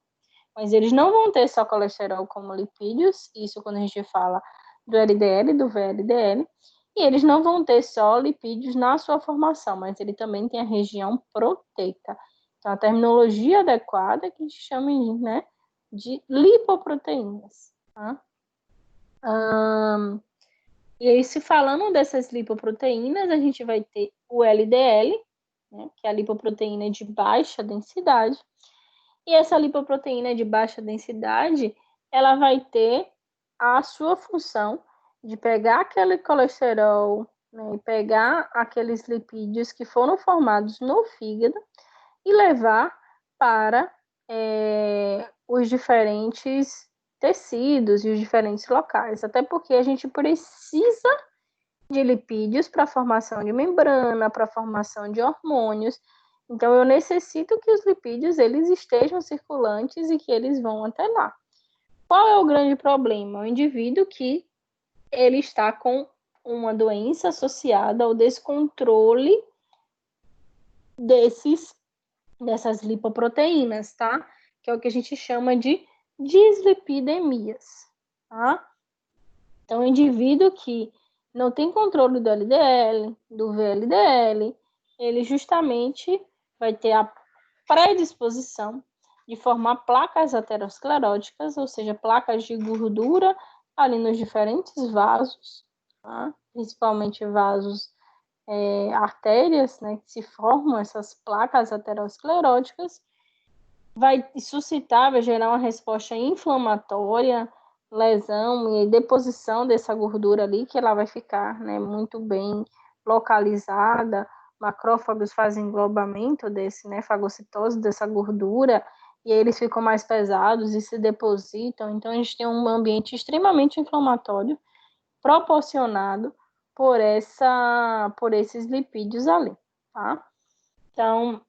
Mas eles não vão ter só colesterol como lipídios, isso quando a gente fala do LDL, do VLDL, e eles não vão ter só lipídios na sua formação, mas ele também tem a região proteica. Então, a terminologia adequada é que a gente chama, né, de lipoproteínas. Tá? E aí, se falando dessas lipoproteínas, a gente vai ter o LDL, né, que é a lipoproteína de baixa densidade. E essa lipoproteína de baixa densidade, ela vai ter a sua função de pegar aquele colesterol, né, e pegar aqueles lipídios que foram formados no fígado e levar para os diferentes tecidos e os diferentes locais. Até porque a gente precisa de lipídios para a formação de membrana, para a formação de hormônios. Então, eu necessito que os lipídios eles estejam circulantes e que eles vão até lá. Qual é o grande problema? O indivíduo que ele está com uma doença associada ao descontrole dessas lipoproteínas, tá? Que é o que a gente chama de dislipidemias, tá? Então, o indivíduo que não tem controle do LDL, do VLDL, ele justamente vai ter a predisposição de formar placas ateroscleróticas, ou seja, placas de gordura ali nos diferentes vasos, tá? Principalmente vasos, artérias, né, que se formam essas placas ateroscleróticas, vai suscitar, vai gerar uma resposta inflamatória, lesão e deposição dessa gordura ali, que ela vai ficar, né, muito bem localizada, macrófagos fazem englobamento desse, né, fagocitose, dessa gordura, e aí eles ficam mais pesados e se depositam. Então, a gente tem um ambiente extremamente inflamatório, proporcionado por esses lipídios ali, tá? Então,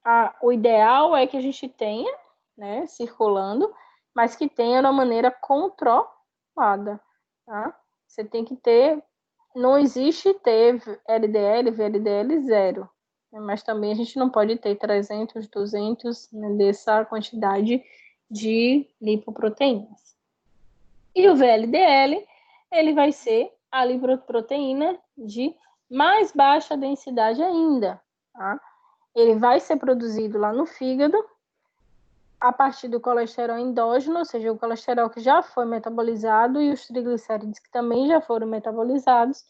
o ideal é que a gente tenha, né, circulando, mas que tenha de uma maneira controlada, tá? Você tem que ter, não existe ter LDL, VLDL zero, né? Mas também a gente não pode ter 300, 200, né, dessa quantidade de lipoproteínas. E o VLDL, ele vai ser a lipoproteína de mais baixa densidade ainda, tá? Ele vai ser produzido lá no fígado a partir do colesterol endógeno, ou seja, o colesterol que já foi metabolizado e os triglicérides que também já foram metabolizados.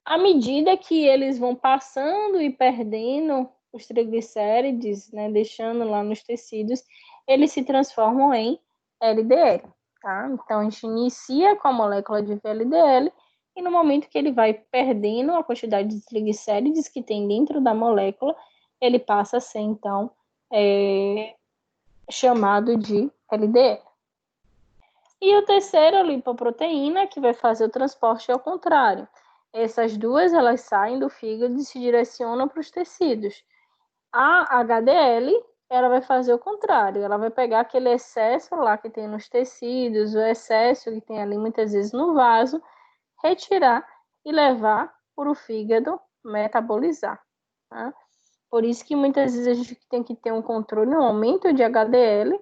À medida que eles vão passando e perdendo os triglicérides, né, deixando lá nos tecidos, eles se transformam em LDL, tá? Então, a gente inicia com a molécula de VLDL e no momento que ele vai perdendo a quantidade de triglicérides que tem dentro da molécula, ele passa a ser, então, chamado de LDL. E o terceiro, a lipoproteína, que vai fazer o transporte ao contrário. Essas duas, elas saem do fígado e se direcionam para os tecidos. A HDL, ela vai fazer o contrário. Ela vai pegar aquele excesso lá que tem nos tecidos, o excesso que tem ali muitas vezes no vaso, retirar e levar para o fígado metabolizar, tá? Por isso que muitas vezes a gente tem que ter um controle, um aumento de HDL,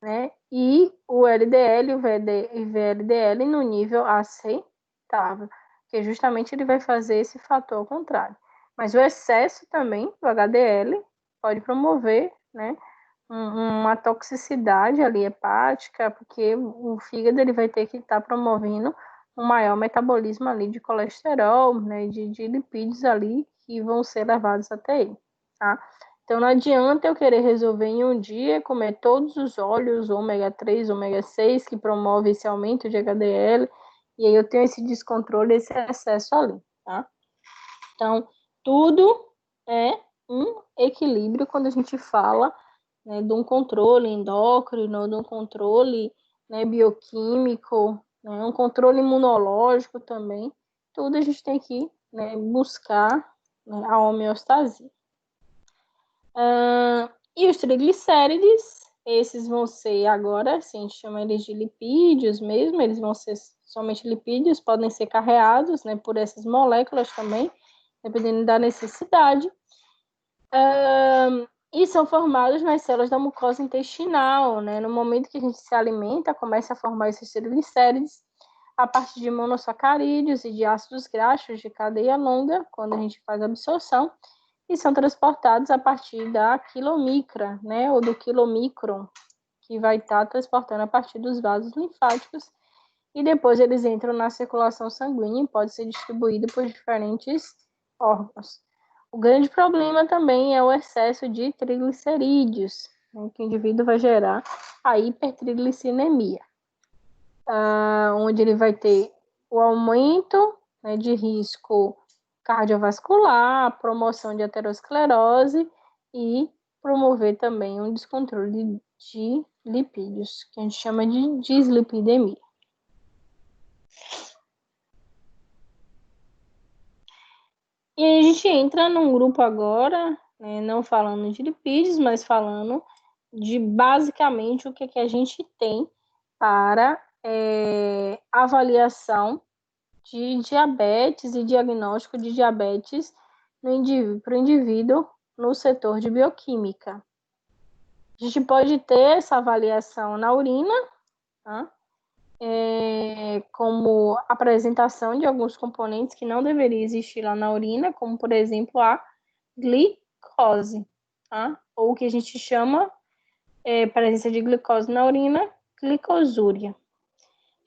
né? E o LDL e o VLDL no nível aceitável, que justamente ele vai fazer esse fator ao contrário. Mas o excesso também do HDL pode promover, né, uma toxicidade ali hepática, porque o fígado ele vai ter que estar promovendo um maior metabolismo ali de colesterol, né, de lipídios ali que vão ser levados até ele, tá? Então, não adianta eu querer resolver em um dia comer todos os óleos, ômega 3, ômega 6, que promove esse aumento de HDL, e aí eu tenho esse descontrole, esse excesso ali, tá? Então, tudo é um equilíbrio quando a gente fala, né, de um controle endócrino, de um controle, né, bioquímico, né, um controle imunológico também. Tudo a gente tem que, né, buscar, né, a homeostasia. E os triglicérides, esses vão ser agora, assim, a gente chama eles de lipídios mesmo, eles vão ser somente lipídios, podem ser carreados, né, por essas moléculas também, dependendo da necessidade. E são formados nas células da mucosa intestinal, né? No momento que a gente se alimenta, começa a formar esses triglicérides a partir de monossacarídeos e de ácidos graxos de cadeia longa, quando a gente faz a absorção, e são transportados a partir da quilomicra, né, ou do quilomicron, que vai estar transportando a partir dos vasos linfáticos, e depois eles entram na circulação sanguínea e pode ser distribuído por diferentes órgãos. O grande problema também é o excesso de triglicerídeos, né, que o indivíduo vai gerar a hipertriglicidemia, onde ele vai ter o aumento, né, de risco cardiovascular, promoção de aterosclerose e promover também um descontrole de lipídios, que a gente chama de dislipidemia. E aí a gente entra num grupo agora, né, não falando de lipídios, mas falando de basicamente o que a gente tem para avaliação de diabetes e diagnóstico de diabetes para o indivíduo no setor de bioquímica. A gente pode ter essa avaliação na urina, tá? Como apresentação de alguns componentes que não deveriam existir lá na urina, como, por exemplo, a glicose, tá? Ou o que a gente chama, presença de glicose na urina, glicosúria.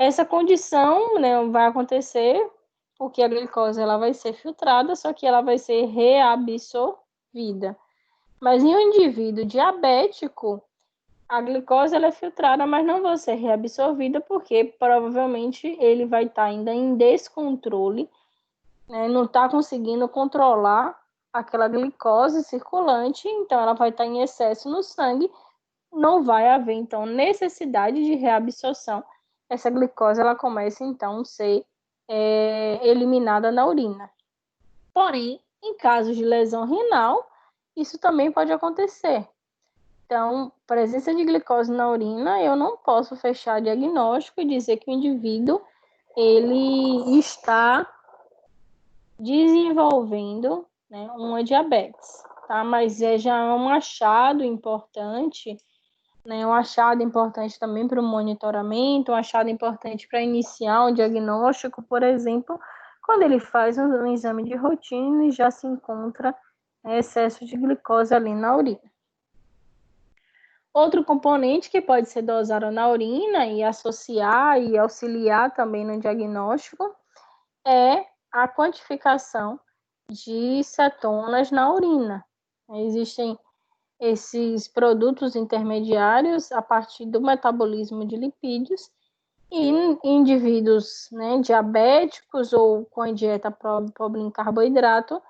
Essa condição, né, vai acontecer porque a glicose ela vai ser filtrada, só que ela vai ser reabsorvida. Mas em um indivíduo diabético, a glicose ela é filtrada, mas não vai ser reabsorvida, porque provavelmente ele vai estar ainda em descontrole né, não está conseguindo controlar aquela glicose circulante, então ela vai estar em excesso no sangue, não vai haver, então, necessidade de reabsorção. Essa glicose, ela começa, então, a ser eliminada na urina. Porém, em casos de lesão renal, isso também pode acontecer. Então, presença de glicose na urina, eu não posso fechar diagnóstico e dizer que o indivíduo ele está desenvolvendo, né, uma diabetes, tá? Mas já é um achado importante, né? Um achado importante também para o monitoramento, um achado importante para iniciar um diagnóstico, por exemplo, quando ele faz um exame de rotina e já se encontra excesso de glicose ali na urina. Outro componente que pode ser dosado na urina e associar e auxiliar também no diagnóstico é a quantificação de cetonas na urina. Existem esses produtos intermediários a partir do metabolismo de lipídios e em indivíduos, né, diabéticos ou com a dieta pobre em carboidrato,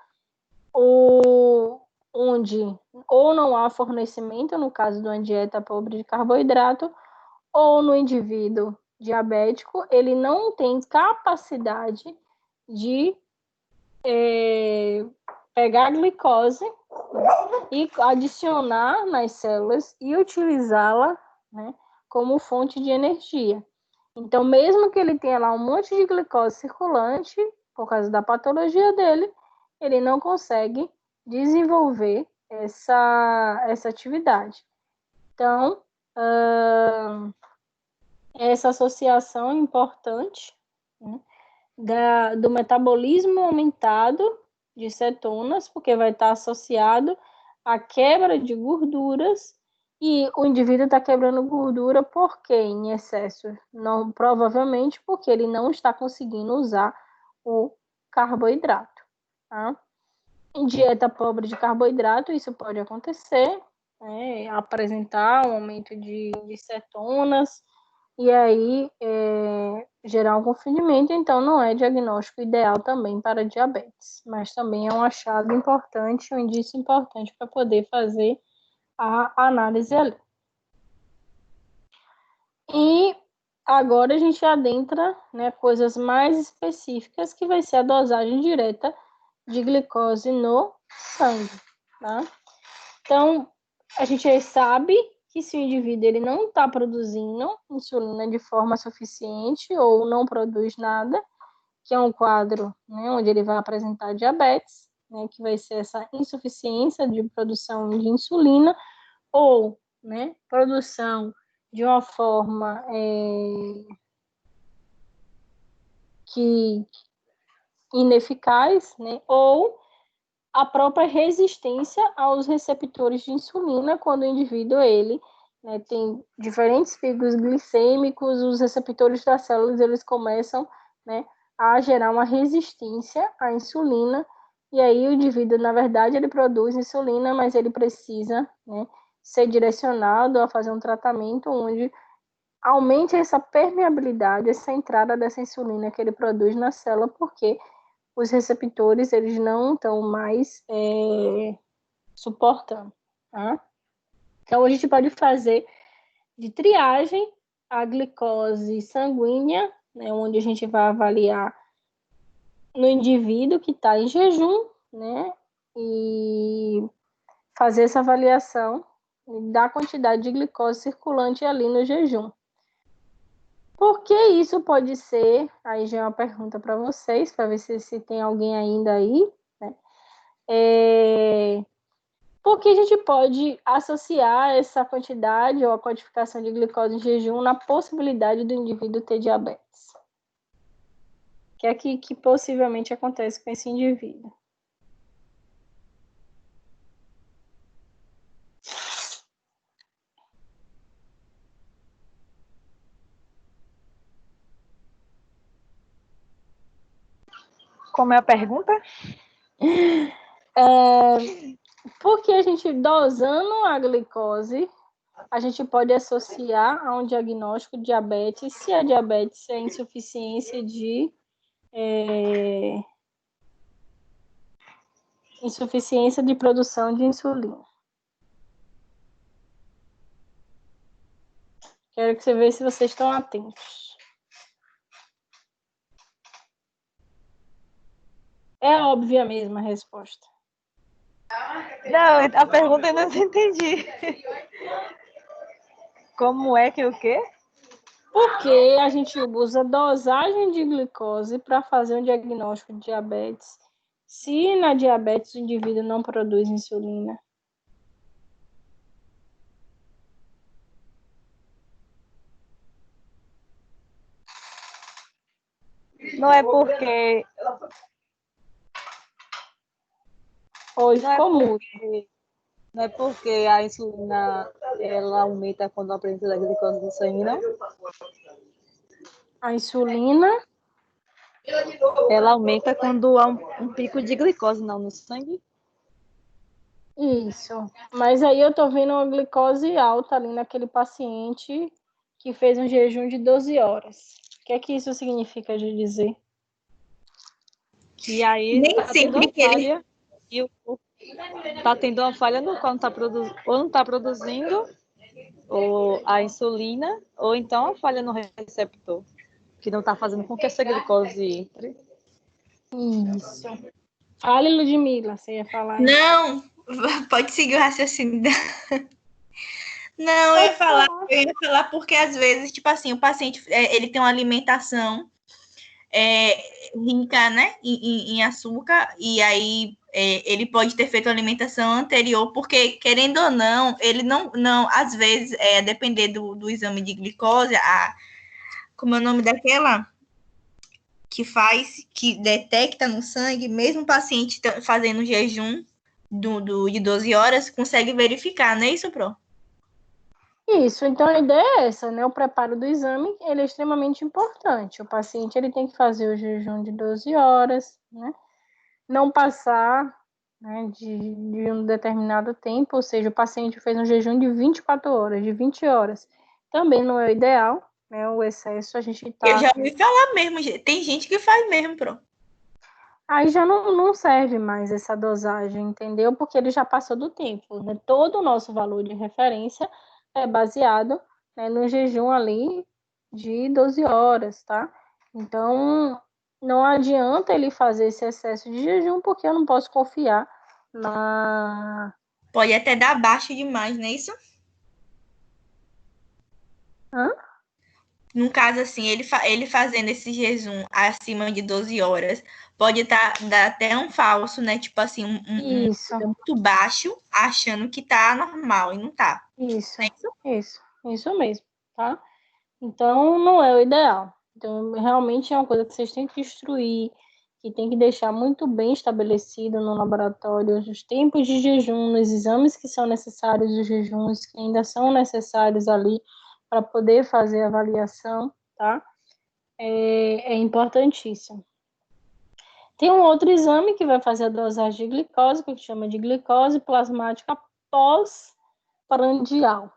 onde ou não há fornecimento, no caso de uma dieta pobre de carboidrato, ou no indivíduo diabético, ele não tem capacidade de pegar a glicose e adicionar nas células e utilizá-la, né, como fonte de energia. Então, mesmo que ele tenha lá um monte de glicose circulante, por causa da patologia dele, ele não consegue desenvolver essa atividade. Então, essa associação é importante, né, do metabolismo aumentado de cetonas, porque vai estar associado à quebra de gorduras, e o indivíduo está quebrando gordura por quê? Em excesso? Não, provavelmente porque ele não está conseguindo usar o carboidrato. Tá? Em dieta pobre de carboidrato, isso pode acontecer, né, apresentar um aumento de cetonas, e aí gerar um confundimento, então não é diagnóstico ideal também para diabetes, mas também é um achado importante, um indício importante para poder fazer a análise ali. E agora a gente adentra, né, coisas mais específicas, que vai ser a dosagem direta de glicose no sangue, tá? Então, a gente sabe que se o indivíduo ele não está produzindo insulina de forma suficiente ou não produz nada, que é um quadro, né, onde ele vai apresentar diabetes, né, que vai ser essa insuficiência de produção de insulina ou, né, produção de uma forma que ineficaz, né, ou a própria resistência aos receptores de insulina, quando o indivíduo ele, né, tem diferentes picos glicêmicos, os receptores das células eles começam, né, a gerar uma resistência à insulina, e aí o indivíduo, na verdade, ele produz insulina, mas ele precisa, né, ser direcionado a fazer um tratamento onde aumente essa permeabilidade, essa entrada dessa insulina que ele produz na célula, porque os receptores eles não estão mais suportando. Tá? Então, a gente pode fazer de triagem a glicose sanguínea, né, onde a gente vai avaliar no indivíduo que está em jejum, né, e fazer essa avaliação da quantidade de glicose circulante ali no jejum. Por que isso pode ser? Aí já é uma pergunta para vocês, para ver se tem alguém ainda aí, né? Porque a gente pode associar essa quantidade ou a codificação de glicose em jejum na possibilidade do indivíduo ter diabetes. Que é que possivelmente acontece com esse indivíduo. Como é a pergunta? Porque a gente dosando a glicose, a gente pode associar a um diagnóstico de diabetes, se a diabetes é insuficiência de Insuficiência de produção de insulina. Quero que você veja se vocês estão atentos. É óbvia mesmo a resposta. Não, a pergunta eu não entendi. Como é que o quê? Porque a gente usa dosagem de glicose para fazer um diagnóstico de diabetes. Se na diabetes o indivíduo não produz insulina. Não é porque. Hoje Não é ficou mudo. Não é porque a insulina ela aumenta quando a presença da glicose no sangue, não? A insulina, Ela aumenta quando há um pico de glicose não, no sangue. isso. Mas aí eu tô vendo uma glicose alta ali naquele paciente que fez um jejum de 12 horas. O que é que isso significa de dizer? E aí Nem tá tendo sempre uma que ele. falha e tá tendo uma falha no quando tá ou não tá produzindo ou a insulina, ou então a falha no receptor, que não tá fazendo com que essa glicose entre. Isso. Fale, Ludmila, você ia falar aí. Não, pode seguir o raciocínio. Não, eu ia falar porque às vezes, tipo assim, o paciente ele tem uma alimentação rica, né, em açúcar, e aí ele pode ter feito uma alimentação anterior, porque, querendo ou não, ele não às vezes, depender do exame de glicose, como é o nome daquela que detecta no sangue, mesmo o paciente fazendo jejum de 12 horas, consegue verificar, não é isso, Pro? Isso, então a ideia é essa, né? O preparo do exame, ele é extremamente importante. O paciente, ele tem que fazer o jejum de 12 horas, né? Não passar, né, de um determinado tempo, ou seja, o paciente fez um jejum de 24 horas, de 20 horas. Também não é o ideal, né? O excesso, a gente Eu tá... já ouvi falar mesmo, tem gente que faz mesmo, Pro. Aí já não serve mais essa dosagem, entendeu? Porque ele já passou do tempo, né? Todo o nosso valor de referência é baseado, né, no jejum ali de 12 horas, tá? Então, não adianta ele fazer esse excesso de jejum, porque eu não posso confiar na... Pode até dar baixo demais, não é isso? Hã? No caso, assim, ele fazendo esse jejum acima de 12 horas, pode dar até um falso, né? Tipo assim, Isso, muito baixo, achando que tá normal, e não tá. isso, É isso? isso mesmo, tá? Então, não é o ideal. Então, realmente é uma coisa que vocês têm que instruir, que tem que deixar muito bem estabelecido no laboratório os tempos de jejum, os exames que são necessários, os jejuns que ainda são necessários ali para poder fazer a avaliação, tá? É importantíssimo. Tem um outro exame que vai fazer a dosagem de glicose, que a gente chama de glicose plasmática pós-prandial.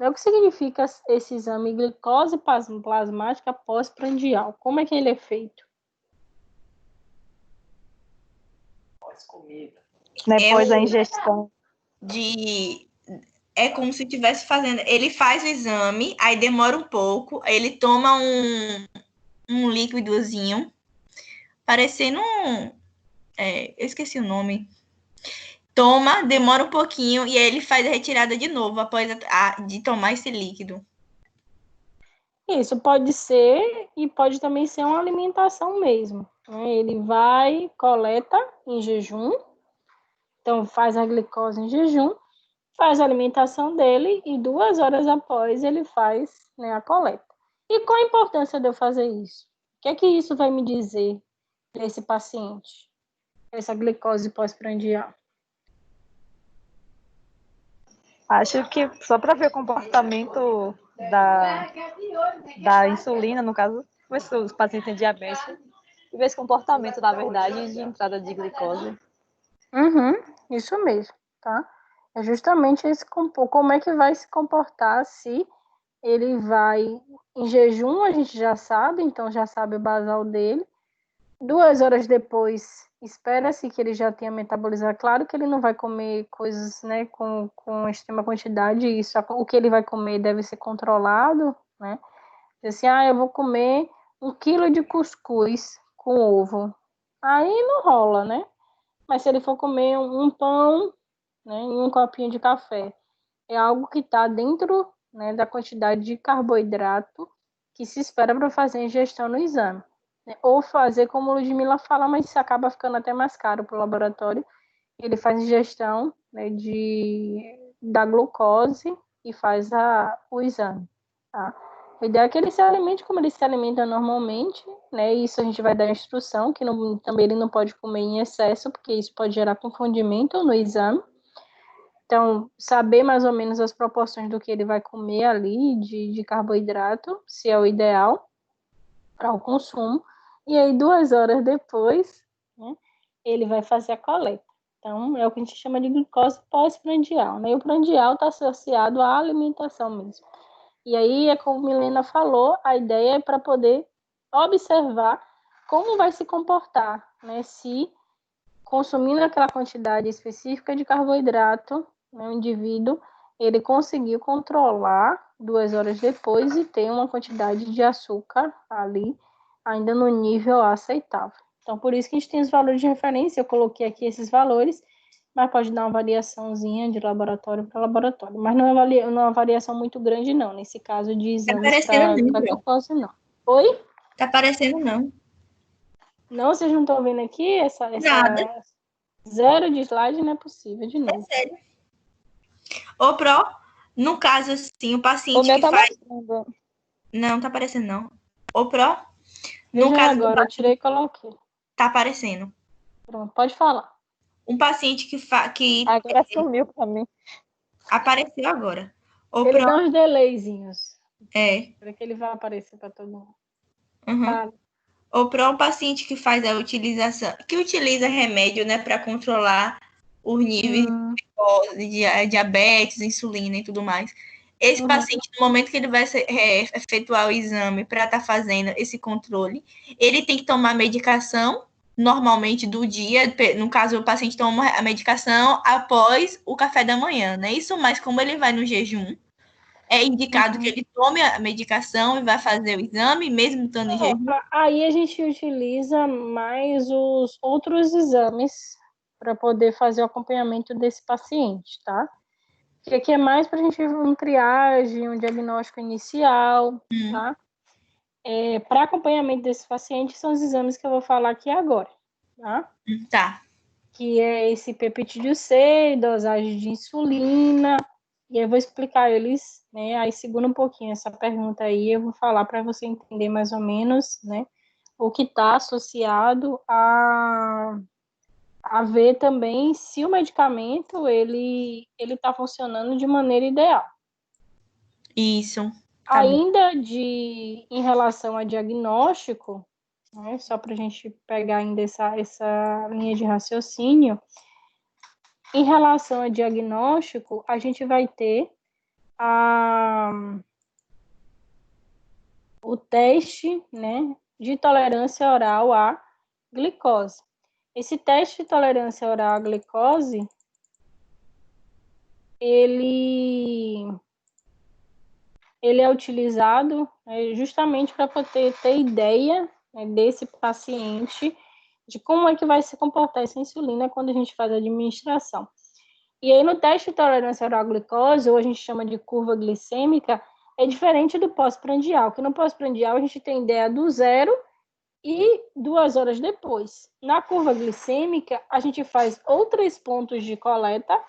O que significa esse exame glicose plasmática pós-prandial? Como é que ele é feito? Depois da ingestão. É como se estivesse fazendo. Ele faz o exame, aí demora um pouco, aí ele toma um líquidozinho, parecendo eu esqueci o nome. Toma, demora um pouquinho e aí ele faz a retirada de novo após de tomar esse líquido. Isso pode ser e pode também ser uma alimentação mesmo, né? Ele vai, coleta em jejum, então faz a glicose em jejum, faz a alimentação dele e 2 horas após ele faz, né, a coleta. E qual a importância de eu fazer isso? O que é que isso vai me dizer para esse paciente, essa glicose pós-prandial? Acho que só para ver o comportamento da insulina, no caso, os pacientes têm diabetes, e ver esse comportamento, na verdade, de entrada de glicose. Uhum, isso mesmo, tá? É justamente esse como é que vai se comportar se ele vai em jejum, a gente já sabe, então já sabe o basal dele. 2 horas depois espera-se que ele já tenha metabolizado. Claro que ele não vai comer coisas, né, com extrema quantidade, isso, o que ele vai comer deve ser controlado, né? Assim, eu vou comer 1 quilo de cuscuz com ovo. Aí não rola, né? Mas se ele for comer um pão, né, e um copinho de café, é algo que está dentro, né, da quantidade de carboidrato que se espera para fazer a ingestão no exame. Né? Ou fazer como o Ludmila fala, mas isso acaba ficando até mais caro para o laboratório. Ele faz ingestão, né, da glucose e faz o exame. Tá? A ideia é que ele se alimente como ele se alimenta normalmente, né? Isso a gente vai dar instrução, que também ele não pode comer em excesso, porque isso pode gerar confundimento no exame. Então, saber mais ou menos as proporções do que ele vai comer ali de carboidrato, se é o ideal para o consumo. E aí, 2 horas depois, né, ele vai fazer a coleta. Então, é o que a gente chama de glicose pós-prandial, né? E o prandial está associado à alimentação mesmo. E aí, é como a Milena falou, a ideia é para poder observar como vai se comportar, né? Se consumindo aquela quantidade específica de carboidrato, né, o indivíduo, ele conseguiu controlar 2 horas depois e ter uma quantidade de açúcar ali, ainda no nível aceitável. Então, por isso que a gente tem os valores de referência, eu coloquei aqui esses valores, mas pode dar uma variaçãozinha de laboratório para laboratório. Mas não é uma variação muito grande, não, nesse caso de Tá exames aparecendo para não, Pro. glicose, não. Oi? Tá aparecendo não. Não, vocês não estão vendo aqui essa Nada. zero de slide? Não é possível, de novo. Sério. Ô, Pro, no caso, assim, o O paciente meu que tá faz... mostrando. Não, tá aparecendo não. Ô, Pro, no Veja caso do agora, eu tirei e coloquei. tá aparecendo. Pronto, pode falar. Um paciente que Agora sumiu pra mim. apareceu agora. Ô, Ele Pro, dá uns delayzinhos. é. Para que ele vai aparecer para todo mundo. Uhum. Fala. Ou para um paciente que faz a utilização, que utiliza remédio, né, para controlar os níveis de diabetes, insulina e tudo mais. Esse paciente, no momento que ele vai efetuar o exame para estar fazendo esse controle, ele tem que tomar medicação normalmente do dia. No caso, o paciente toma a medicação após o café da manhã, né? Isso, mas como ele vai no jejum, é indicado que ele tome a medicação e vai fazer o exame, mesmo estando em jejum. Aí a gente utiliza mais os outros exames para poder fazer o acompanhamento desse paciente, tá? Que aqui é mais para a gente um triagem, um diagnóstico inicial, tá? Para acompanhamento desse paciente são os exames que eu vou falar aqui agora, tá? Tá. Que é esse peptídeo C, dosagem de insulina, e eu vou explicar eles, né? Aí segura um pouquinho essa pergunta aí, eu vou falar para você entender mais ou menos, né? O que está associado a ver também se o medicamento ele está funcionando de maneira ideal. Isso. Tá Ainda em relação a diagnóstico, né, só para a gente pegar ainda essa linha de raciocínio, em relação a diagnóstico, a gente vai ter o teste, né, de tolerância oral à glicose. Esse teste de tolerância oral à glicose, ele é utilizado justamente para poder ter ideia, né, desse paciente, de como é que vai se comportar essa insulina quando a gente faz a administração. E aí, no teste de tolerância oral à glicose, ou a gente chama de curva glicêmica, é diferente do pós-prandial, que no pós-prandial a gente tem ideia do zero e 2 horas depois. Na curva glicêmica, a gente faz ou 3 pontos de coleta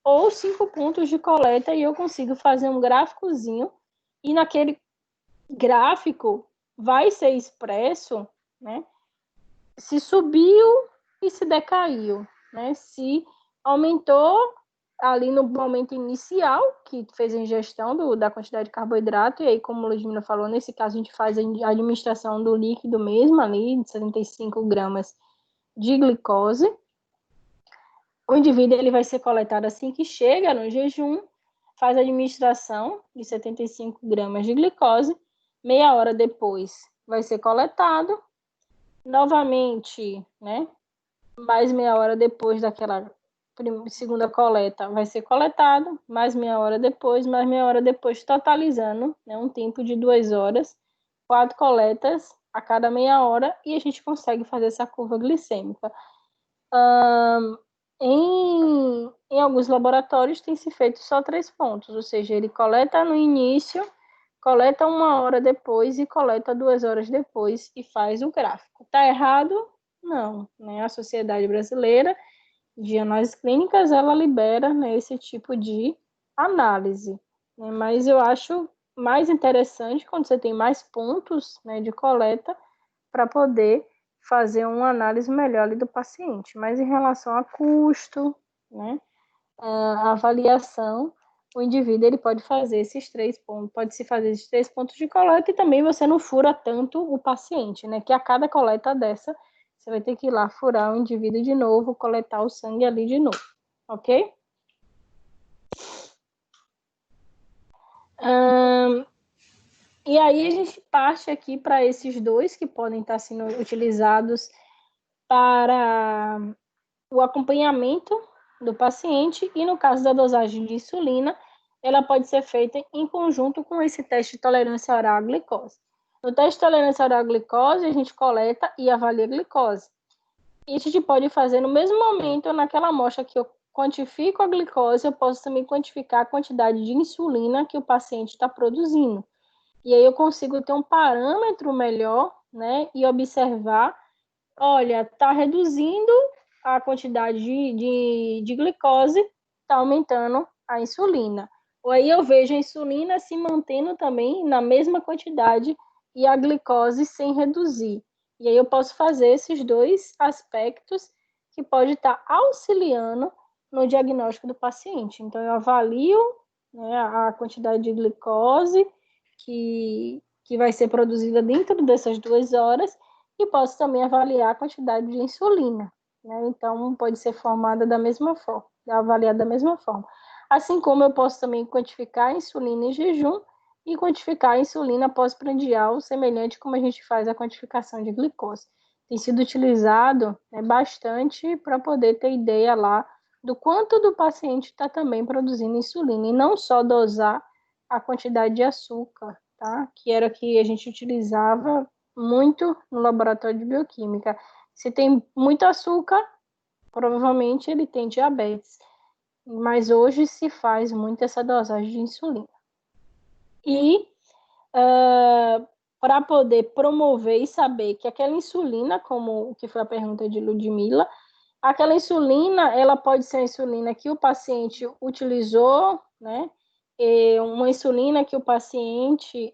ou 5 pontos de coleta e eu consigo fazer um gráficozinho e naquele gráfico vai ser expresso, né, se subiu e se decaiu, né, se aumentou ali no momento inicial, que fez a ingestão da quantidade de carboidrato, e aí, como a Ludmila falou, nesse caso a gente faz a administração do líquido mesmo ali, de 75 gramas de glicose. O indivíduo ele vai ser coletado assim que chega no jejum, faz a administração de 75 gramas de glicose, meia hora depois vai ser coletado, novamente, né, mais meia hora depois daquela segunda coleta vai ser coletado, mais meia hora depois, mais meia hora depois, totalizando, né, um tempo de 2 horas, 4 coletas a cada meia hora, e a gente consegue fazer essa curva glicêmica. Em alguns laboratórios tem se feito só 3 pontos, ou seja, ele coleta no início, coleta 1 hora depois e coleta 2 horas depois e faz o gráfico. Tá errado? Não, né? A Sociedade Brasileira de Análises Clínicas, ela libera, né, esse tipo de análise, né? Mas eu acho mais interessante quando você tem mais pontos, né, de coleta para poder fazer uma análise melhor ali do paciente. Mas em relação a custo, né, a avaliação, o indivíduo ele pode fazer esses 3 pontos, pode se fazer esses 3 pontos de coleta, e também você não fura tanto o paciente, né, que a cada coleta dessa, você vai ter que ir lá furar o indivíduo de novo, coletar o sangue ali de novo, ok? E aí a gente parte aqui para esses 2 que podem estar sendo utilizados para o acompanhamento do paciente, e no caso da dosagem de insulina, ela pode ser feita em conjunto com esse teste de tolerância oral à glicose. No teste de tolerância oral à glicose, a gente coleta e avalia a glicose. E a gente pode fazer no mesmo momento, naquela amostra que eu quantifico a glicose, eu posso também quantificar a quantidade de insulina que o paciente está produzindo. E aí eu consigo ter um parâmetro melhor, né, e observar, olha, está reduzindo a quantidade de glicose, está aumentando a insulina. Ou aí eu vejo a insulina se mantendo também na mesma quantidade e a glicose sem reduzir. E aí eu posso fazer esses 2 aspectos que pode estar auxiliando no diagnóstico do paciente. Então, eu avalio, né, a quantidade de glicose que vai ser produzida dentro dessas 2 horas, e posso também avaliar a quantidade de insulina, né? Então, pode ser formada da mesma forma, avaliada da mesma forma. Assim como eu posso também quantificar a insulina em jejum e quantificar a insulina pós-prandial, semelhante como a gente faz a quantificação de glicose. Tem sido utilizado, né, bastante para poder ter ideia lá do quanto do paciente está também produzindo insulina, e não só dosar a quantidade de açúcar, tá? Que era que a gente utilizava muito no laboratório de bioquímica. Se tem muito açúcar, provavelmente ele tem diabetes. Mas hoje se faz muito essa dosagem de insulina. E para poder promover e saber que aquela insulina, como o que foi a pergunta de Ludmila, aquela insulina, ela pode ser a insulina que o paciente utilizou, né? Uma insulina que o paciente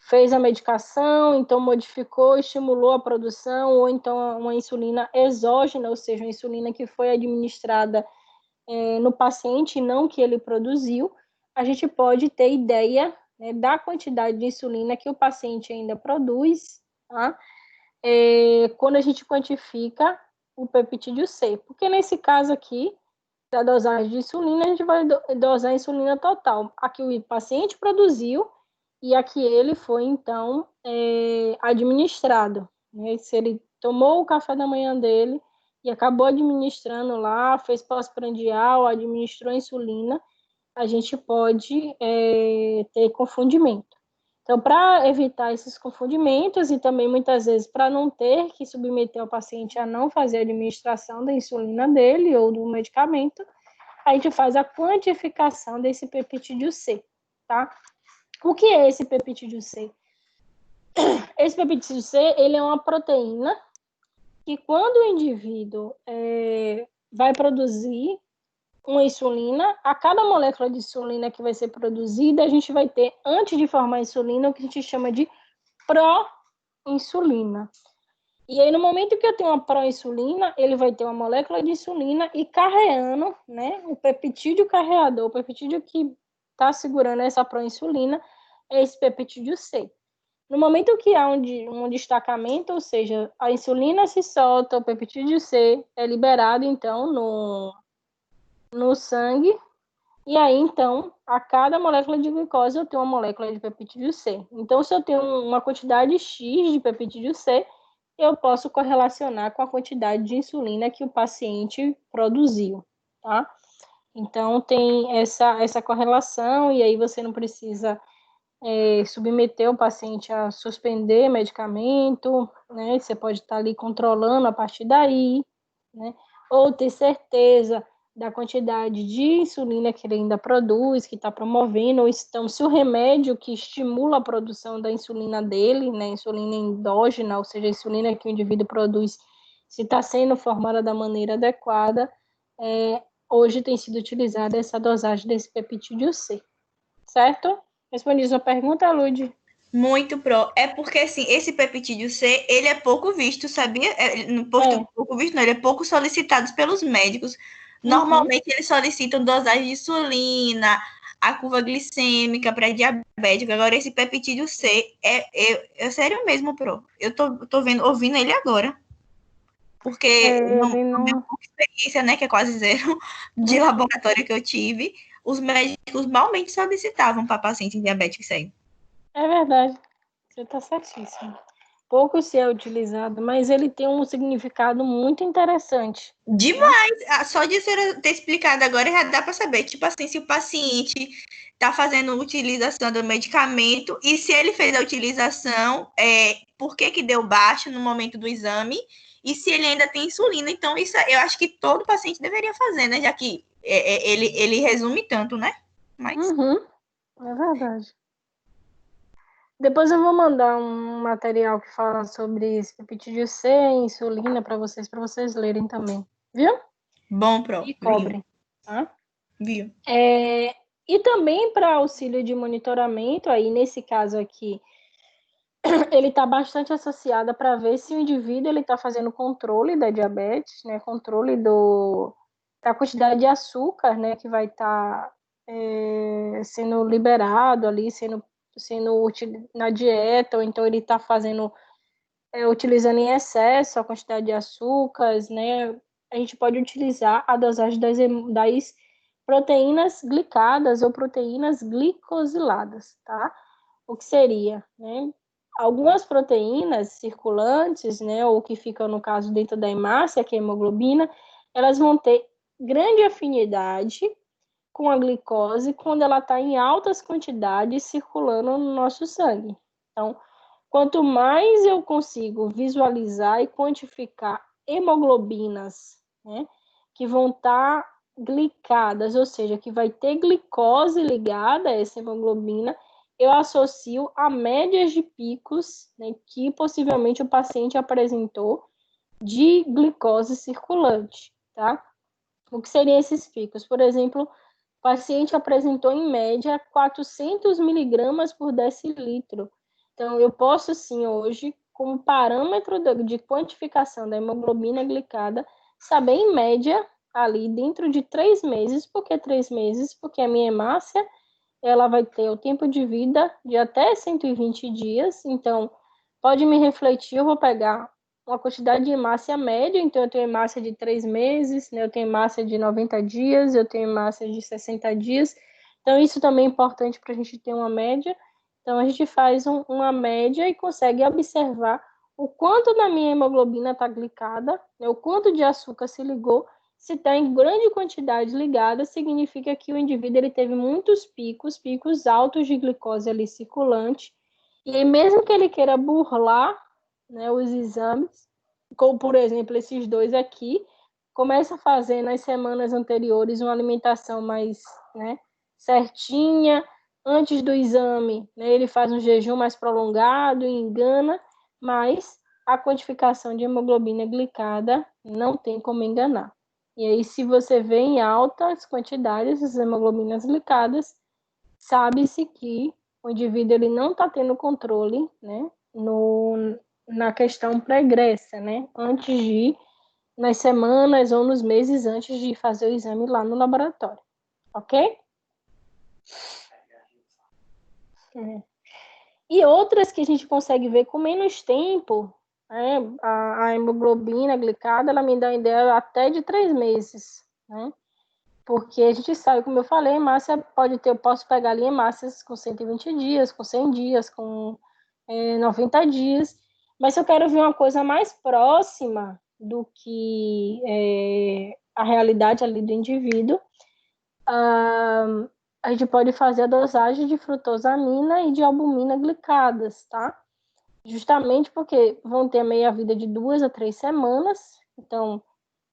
fez a medicação, então modificou, estimulou a produção, ou então uma insulina exógena, ou seja, uma insulina que foi administrada no paciente, não que ele produziu. A gente pode ter ideia, né, da quantidade de insulina que o paciente ainda produz, tá? Quando a gente quantifica o peptídeo C, porque nesse caso aqui, da dosagem de insulina, a gente vai dosar a insulina total, a que o paciente produziu e a que ele foi, então, administrado, né? Se ele tomou o café da manhã dele e acabou administrando lá, fez pós-prandial, administrou insulina, a gente pode ter confundimento. Então, para evitar esses confundimentos e também muitas vezes para não ter que submeter o paciente a não fazer a administração da insulina dele ou do medicamento, a gente faz a quantificação desse peptídeo C, tá? O que é esse peptídeo C? Esse peptídeo C, ele é uma proteína que quando o indivíduo vai produzir uma insulina, a cada molécula de insulina que vai ser produzida, a gente vai ter, antes de formar a insulina, o que a gente chama de pró-insulina. E aí, no momento que eu tenho uma pró-insulina, ele vai ter uma molécula de insulina e carreando, né, o peptídeo carreador, o peptídeo que está segurando essa pró-insulina, é esse peptídeo C. No momento que há um destacamento, ou seja, a insulina se solta, o peptídeo C é liberado, então, no sangue, e aí, então, a cada molécula de glicose eu tenho uma molécula de peptídeo C. Então, se eu tenho uma quantidade X de peptídeo C, eu posso correlacionar com a quantidade de insulina que o paciente produziu, tá? Então, tem essa correlação, e aí você não precisa submeter o paciente a suspender medicamento, né? Você pode estar ali controlando a partir daí, né? Ou ter certeza da quantidade de insulina que ele ainda produz, que está promovendo, ou então, se o remédio que estimula a produção da insulina dele, né, insulina endógena, ou seja, a insulina que o indivíduo produz, se está sendo formada da maneira adequada, hoje tem sido utilizada essa dosagem desse peptídeo C, certo? Respondi sua pergunta, Lud? Muito pró. É porque, assim, esse peptídeo C, ele é pouco visto, sabia? Pouco visto, não, ele é pouco solicitado pelos médicos. Normalmente, eles solicitam dosagem de insulina, a curva glicêmica pré-diabética. Agora, esse peptídeo C, é sério mesmo, pró. Eu tô ouvindo ele agora. Porque no minha pouca experiência, né, que é quase zero, de laboratório que eu tive, os médicos malmente solicitavam para pacientes diabéticos isso aí. É verdade, você está certíssimo. Pouco se é utilizado, mas ele tem um significado muito interessante. Demais! Né? Só de ter explicado agora já dá para saber. Tipo assim, se o paciente está fazendo utilização do medicamento e se ele fez a utilização, por que deu baixa no momento do exame e se ele ainda tem insulina. Então, isso eu acho que todo paciente deveria fazer, né? Já que ele resume tanto, né? Mas... É verdade. Depois eu vou mandar um material que fala sobre esse peptídeo C e insulina para vocês lerem também. Viu? Bom, Pro. E cobre. Tá? Viu? E também para auxílio de monitoramento, aí nesse caso aqui, ele está bastante associado para ver se o indivíduo está fazendo controle da diabetes, né? Controle da quantidade de açúcar, né? Que vai estar sendo liberado ali, sendo na dieta, ou então ele está utilizando em excesso a quantidade de açúcares, né? A gente pode utilizar a dosagem das proteínas glicadas ou proteínas glicosiladas, tá? O que seria, né? Algumas proteínas circulantes, né, ou que ficam, no caso, dentro da hemácia, que é a hemoglobina, elas vão ter grande afinidade com a glicose quando ela está em altas quantidades circulando no nosso sangue. Então, quanto mais eu consigo visualizar e quantificar hemoglobinas, né, que vão estar glicadas, ou seja, que vai ter glicose ligada a essa hemoglobina, eu associo a médias de picos, né, que possivelmente o paciente apresentou de glicose circulante, tá? O que seriam esses picos? Por exemplo, o paciente apresentou em média 400 miligramas por decilitro. Então, eu posso sim hoje, como parâmetro de quantificação da hemoglobina glicada, saber em média ali dentro de 3 meses. Por que 3 meses? Porque a minha hemácia ela vai ter o tempo de vida de até 120 dias, então pode me refletir, eu vou pegar uma quantidade de hemácia média, então eu tenho hemácia de 3 meses, né? Eu tenho hemácia de 90 dias, eu tenho hemácia de 60 dias, então isso também é importante para a gente ter uma média, então a gente faz uma média e consegue observar o quanto da minha hemoglobina está glicada, né? O quanto de açúcar se ligou. Se está em grande quantidade ligada, significa que o indivíduo ele teve muitos picos altos de glicose ali circulante, e aí, mesmo que ele queira burlar, né, os exames, como por exemplo esses dois aqui, começa a fazer nas semanas anteriores uma alimentação mais, né, certinha, antes do exame, né, ele faz um jejum mais prolongado, engana, mas a quantificação de hemoglobina glicada não tem como enganar. E aí, se você vê em altas quantidades as hemoglobinas glicadas, sabe-se que o indivíduo ele não está tendo controle, né, na questão pregressa, né, antes de ir, nas semanas ou nos meses antes de fazer o exame lá no laboratório, ok? E outras que a gente consegue ver com menos tempo, né, a hemoglobina glicada, ela me dá uma ideia até de 3 meses, né? Porque a gente sabe, como eu falei, hemácia eu posso pegar ali hemácias com 120 dias, com 100 dias, com 90 dias, Mas se eu quero ver uma coisa mais próxima do que a realidade ali do indivíduo, a gente pode fazer a dosagem de frutosamina e de albumina glicadas, tá? Justamente porque vão ter a meia-vida de 2 a 3 semanas, então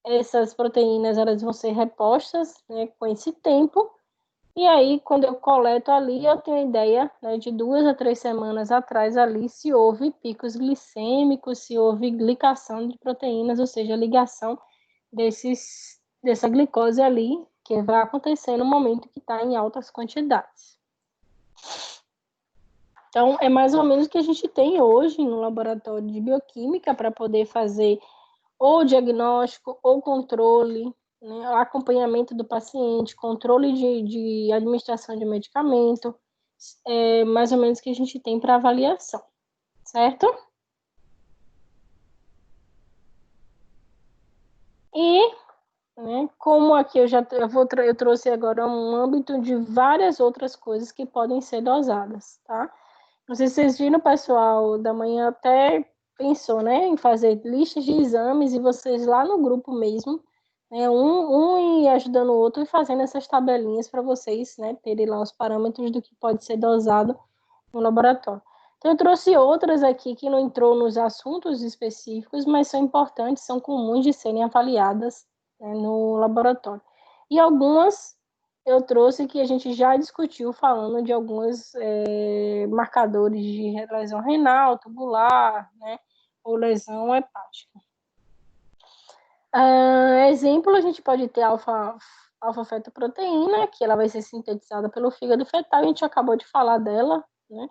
essas proteínas elas vão ser repostas, né, com esse tempo, e aí quando eu coleto ali, eu tenho a ideia, né, de 2 a 3 semanas atrás ali, se houve picos glicêmicos, se houve glicação de proteínas, ou seja, ligação dessa glicose ali, que vai acontecer no momento que está em altas quantidades. Então, é mais ou menos o que a gente tem hoje no laboratório de bioquímica para poder fazer ou diagnóstico ou controle, né, acompanhamento do paciente, controle de administração de medicamento, mais ou menos o que a gente tem para avaliação, certo? E, né, como aqui eu trouxe agora um âmbito de várias outras coisas que podem ser dosadas, tá? Não sei se vocês viram, o pessoal da manhã até pensou, né, em fazer listas de exames e vocês lá no grupo mesmo, né, um ir ajudando o outro e fazendo essas tabelinhas para vocês, né, terem lá os parâmetros do que pode ser dosado no laboratório. Então, eu trouxe outras aqui que não entrou nos assuntos específicos, mas são importantes, são comuns de serem avaliadas, né, no laboratório. E algumas eu trouxe que a gente já discutiu falando de alguns marcadores de lesão renal, tubular, né, ou lesão hepática. Exemplo, a gente pode ter alfa-fetoproteína, que ela vai ser sintetizada pelo fígado fetal, a gente acabou de falar dela, né,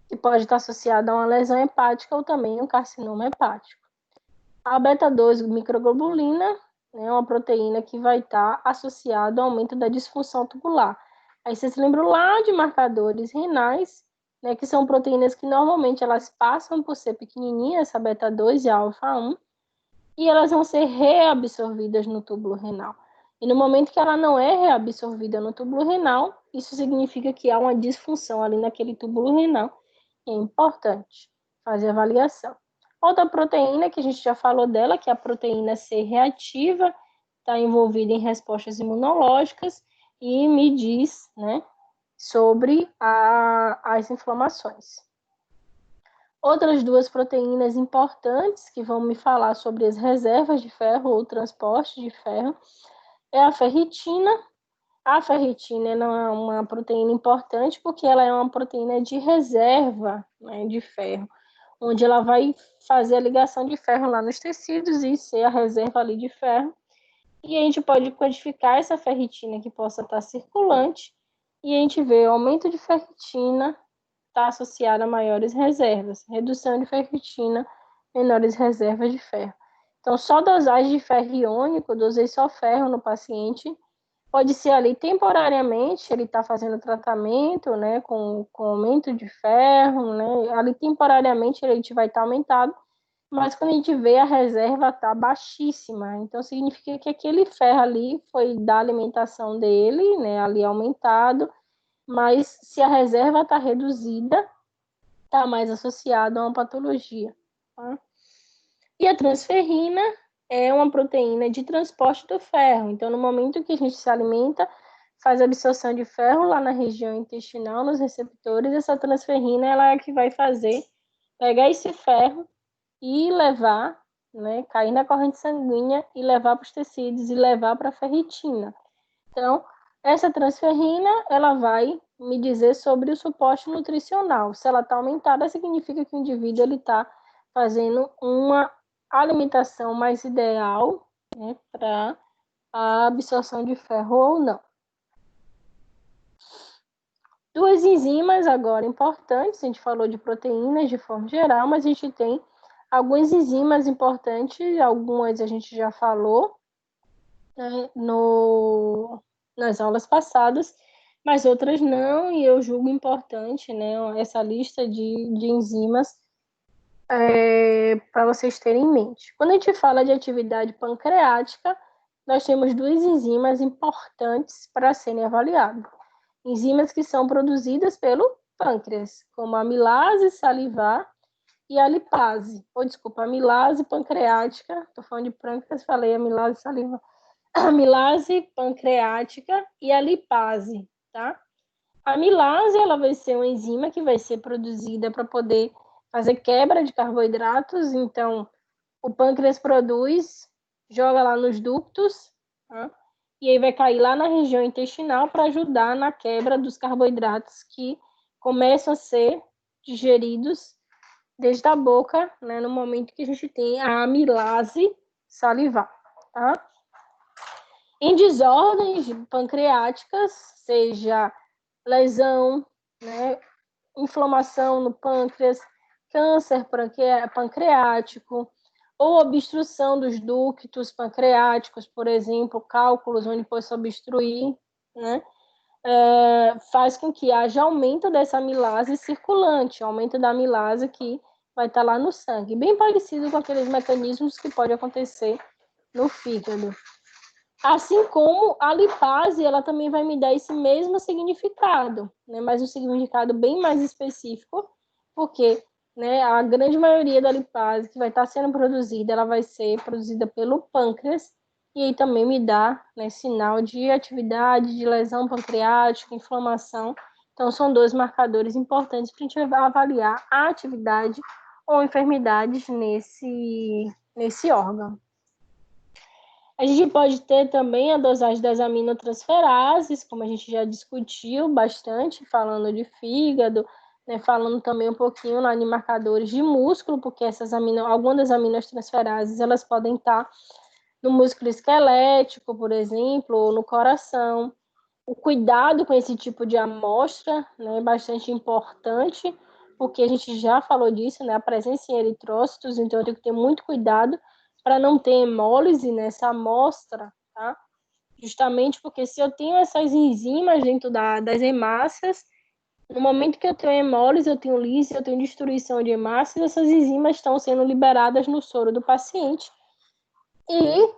que pode estar associada a uma lesão hepática ou também um carcinoma hepático. A beta-2 microglobulina é uma proteína que vai estar associada ao aumento da disfunção tubular. Aí vocês lembram lá de marcadores renais, né, que são proteínas que normalmente elas passam por ser pequenininhas, essa beta-2 e a alfa-1, e elas vão ser reabsorvidas no túbulo renal. E no momento que ela não é reabsorvida no túbulo renal, isso significa que há uma disfunção ali naquele túbulo renal. É importante fazer avaliação. Outra proteína que a gente já falou dela, que é a proteína C reativa, está envolvida em respostas imunológicas e me diz, né, sobre as inflamações. Outras duas proteínas importantes que vão me falar sobre as reservas de ferro ou transporte de ferro é a ferritina. A ferritina é uma proteína importante porque ela é uma proteína de reserva, né, de ferro, onde ela vai fazer a ligação de ferro lá nos tecidos e ser a reserva ali de ferro. E a gente pode quantificar essa ferritina que possa estar circulante e a gente vê o aumento de ferritina está associado a maiores reservas, redução de ferritina, menores reservas de ferro. Então, só dosagem de ferro iônico, dosei só ferro no paciente, pode ser ali temporariamente, ele está fazendo tratamento, né, com aumento de ferro, né, ali temporariamente ele vai estar aumentado, mas quando a gente vê a reserva está baixíssima, então significa que aquele ferro ali foi da alimentação dele, né, ali aumentado, mas se a reserva está reduzida, está mais associado a uma patologia. Tá? E a transferrina é uma proteína de transporte do ferro. Então, no momento que a gente se alimenta, faz absorção de ferro lá na região intestinal, nos receptores, essa transferrina ela é a que vai pegar esse ferro e levar, né, cair na corrente sanguínea e levar para os tecidos e levar para a ferritina. Então, essa transferrina, ela vai me dizer sobre o suporte nutricional. Se ela está aumentada, significa que o indivíduo está fazendo uma alimentação mais ideal, né, para a absorção de ferro ou não. Duas enzimas agora importantes, a gente falou de proteínas de forma geral, mas a gente tem algumas enzimas importantes, algumas a gente já falou, né, nas aulas passadas, mas outras não, e eu julgo importante, né, essa lista de enzimas para vocês terem em mente. Quando a gente fala de atividade pancreática, nós temos duas enzimas importantes para serem avaliadas. Enzimas que são produzidas pelo pâncreas, como a amilase salivar e a lipase, ou desculpa, a amilase pancreática, estou falando de pâncreas, falei amilase saliva, a amilase pancreática e a lipase, tá? A amilase, ela vai ser uma enzima que vai ser produzida para poder fazer quebra de carboidratos, então o pâncreas produz, joga lá nos ductos, tá? E aí vai cair lá na região intestinal para ajudar na quebra dos carboidratos que começam a ser digeridos desde a boca, né, no momento que a gente tem a amilase salivar, tá? Em desordens pancreáticas, seja lesão, né, inflamação no pâncreas, câncer pancreático, ou obstrução dos ductos pancreáticos, por exemplo, cálculos onde possa obstruir, né, faz com que haja aumento dessa amilase circulante, aumento da amilase que vai estar lá no sangue, bem parecido com aqueles mecanismos que pode acontecer no fígado. Assim como a lipase, ela também vai me dar esse mesmo significado, né? Mas um significado bem mais específico, porque, né, a grande maioria da lipase que vai estar sendo produzida, ela vai ser produzida pelo pâncreas, e aí também me dá, né, sinal de atividade, de lesão pancreática, inflamação. Então, são dois marcadores importantes para a gente avaliar a atividade ou enfermidades nesse órgão. A gente pode ter também a dosagem das aminotransferases, como a gente já discutiu bastante, falando de fígado, né, falando também um pouquinho lá em marcadores de músculo, porque algumas das aminotransferases elas podem estar no músculo esquelético, por exemplo, ou no coração. O cuidado com esse tipo de amostra, né, é bastante importante, porque a gente já falou disso, né, a presença em eritrócitos, então eu tenho que ter muito cuidado para não ter hemólise nessa amostra, tá? Justamente porque se eu tenho essas enzimas dentro das hemácias, no momento que eu tenho hemólise, eu tenho lise, eu tenho destruição de hemácias, essas enzimas estão sendo liberadas no soro do paciente e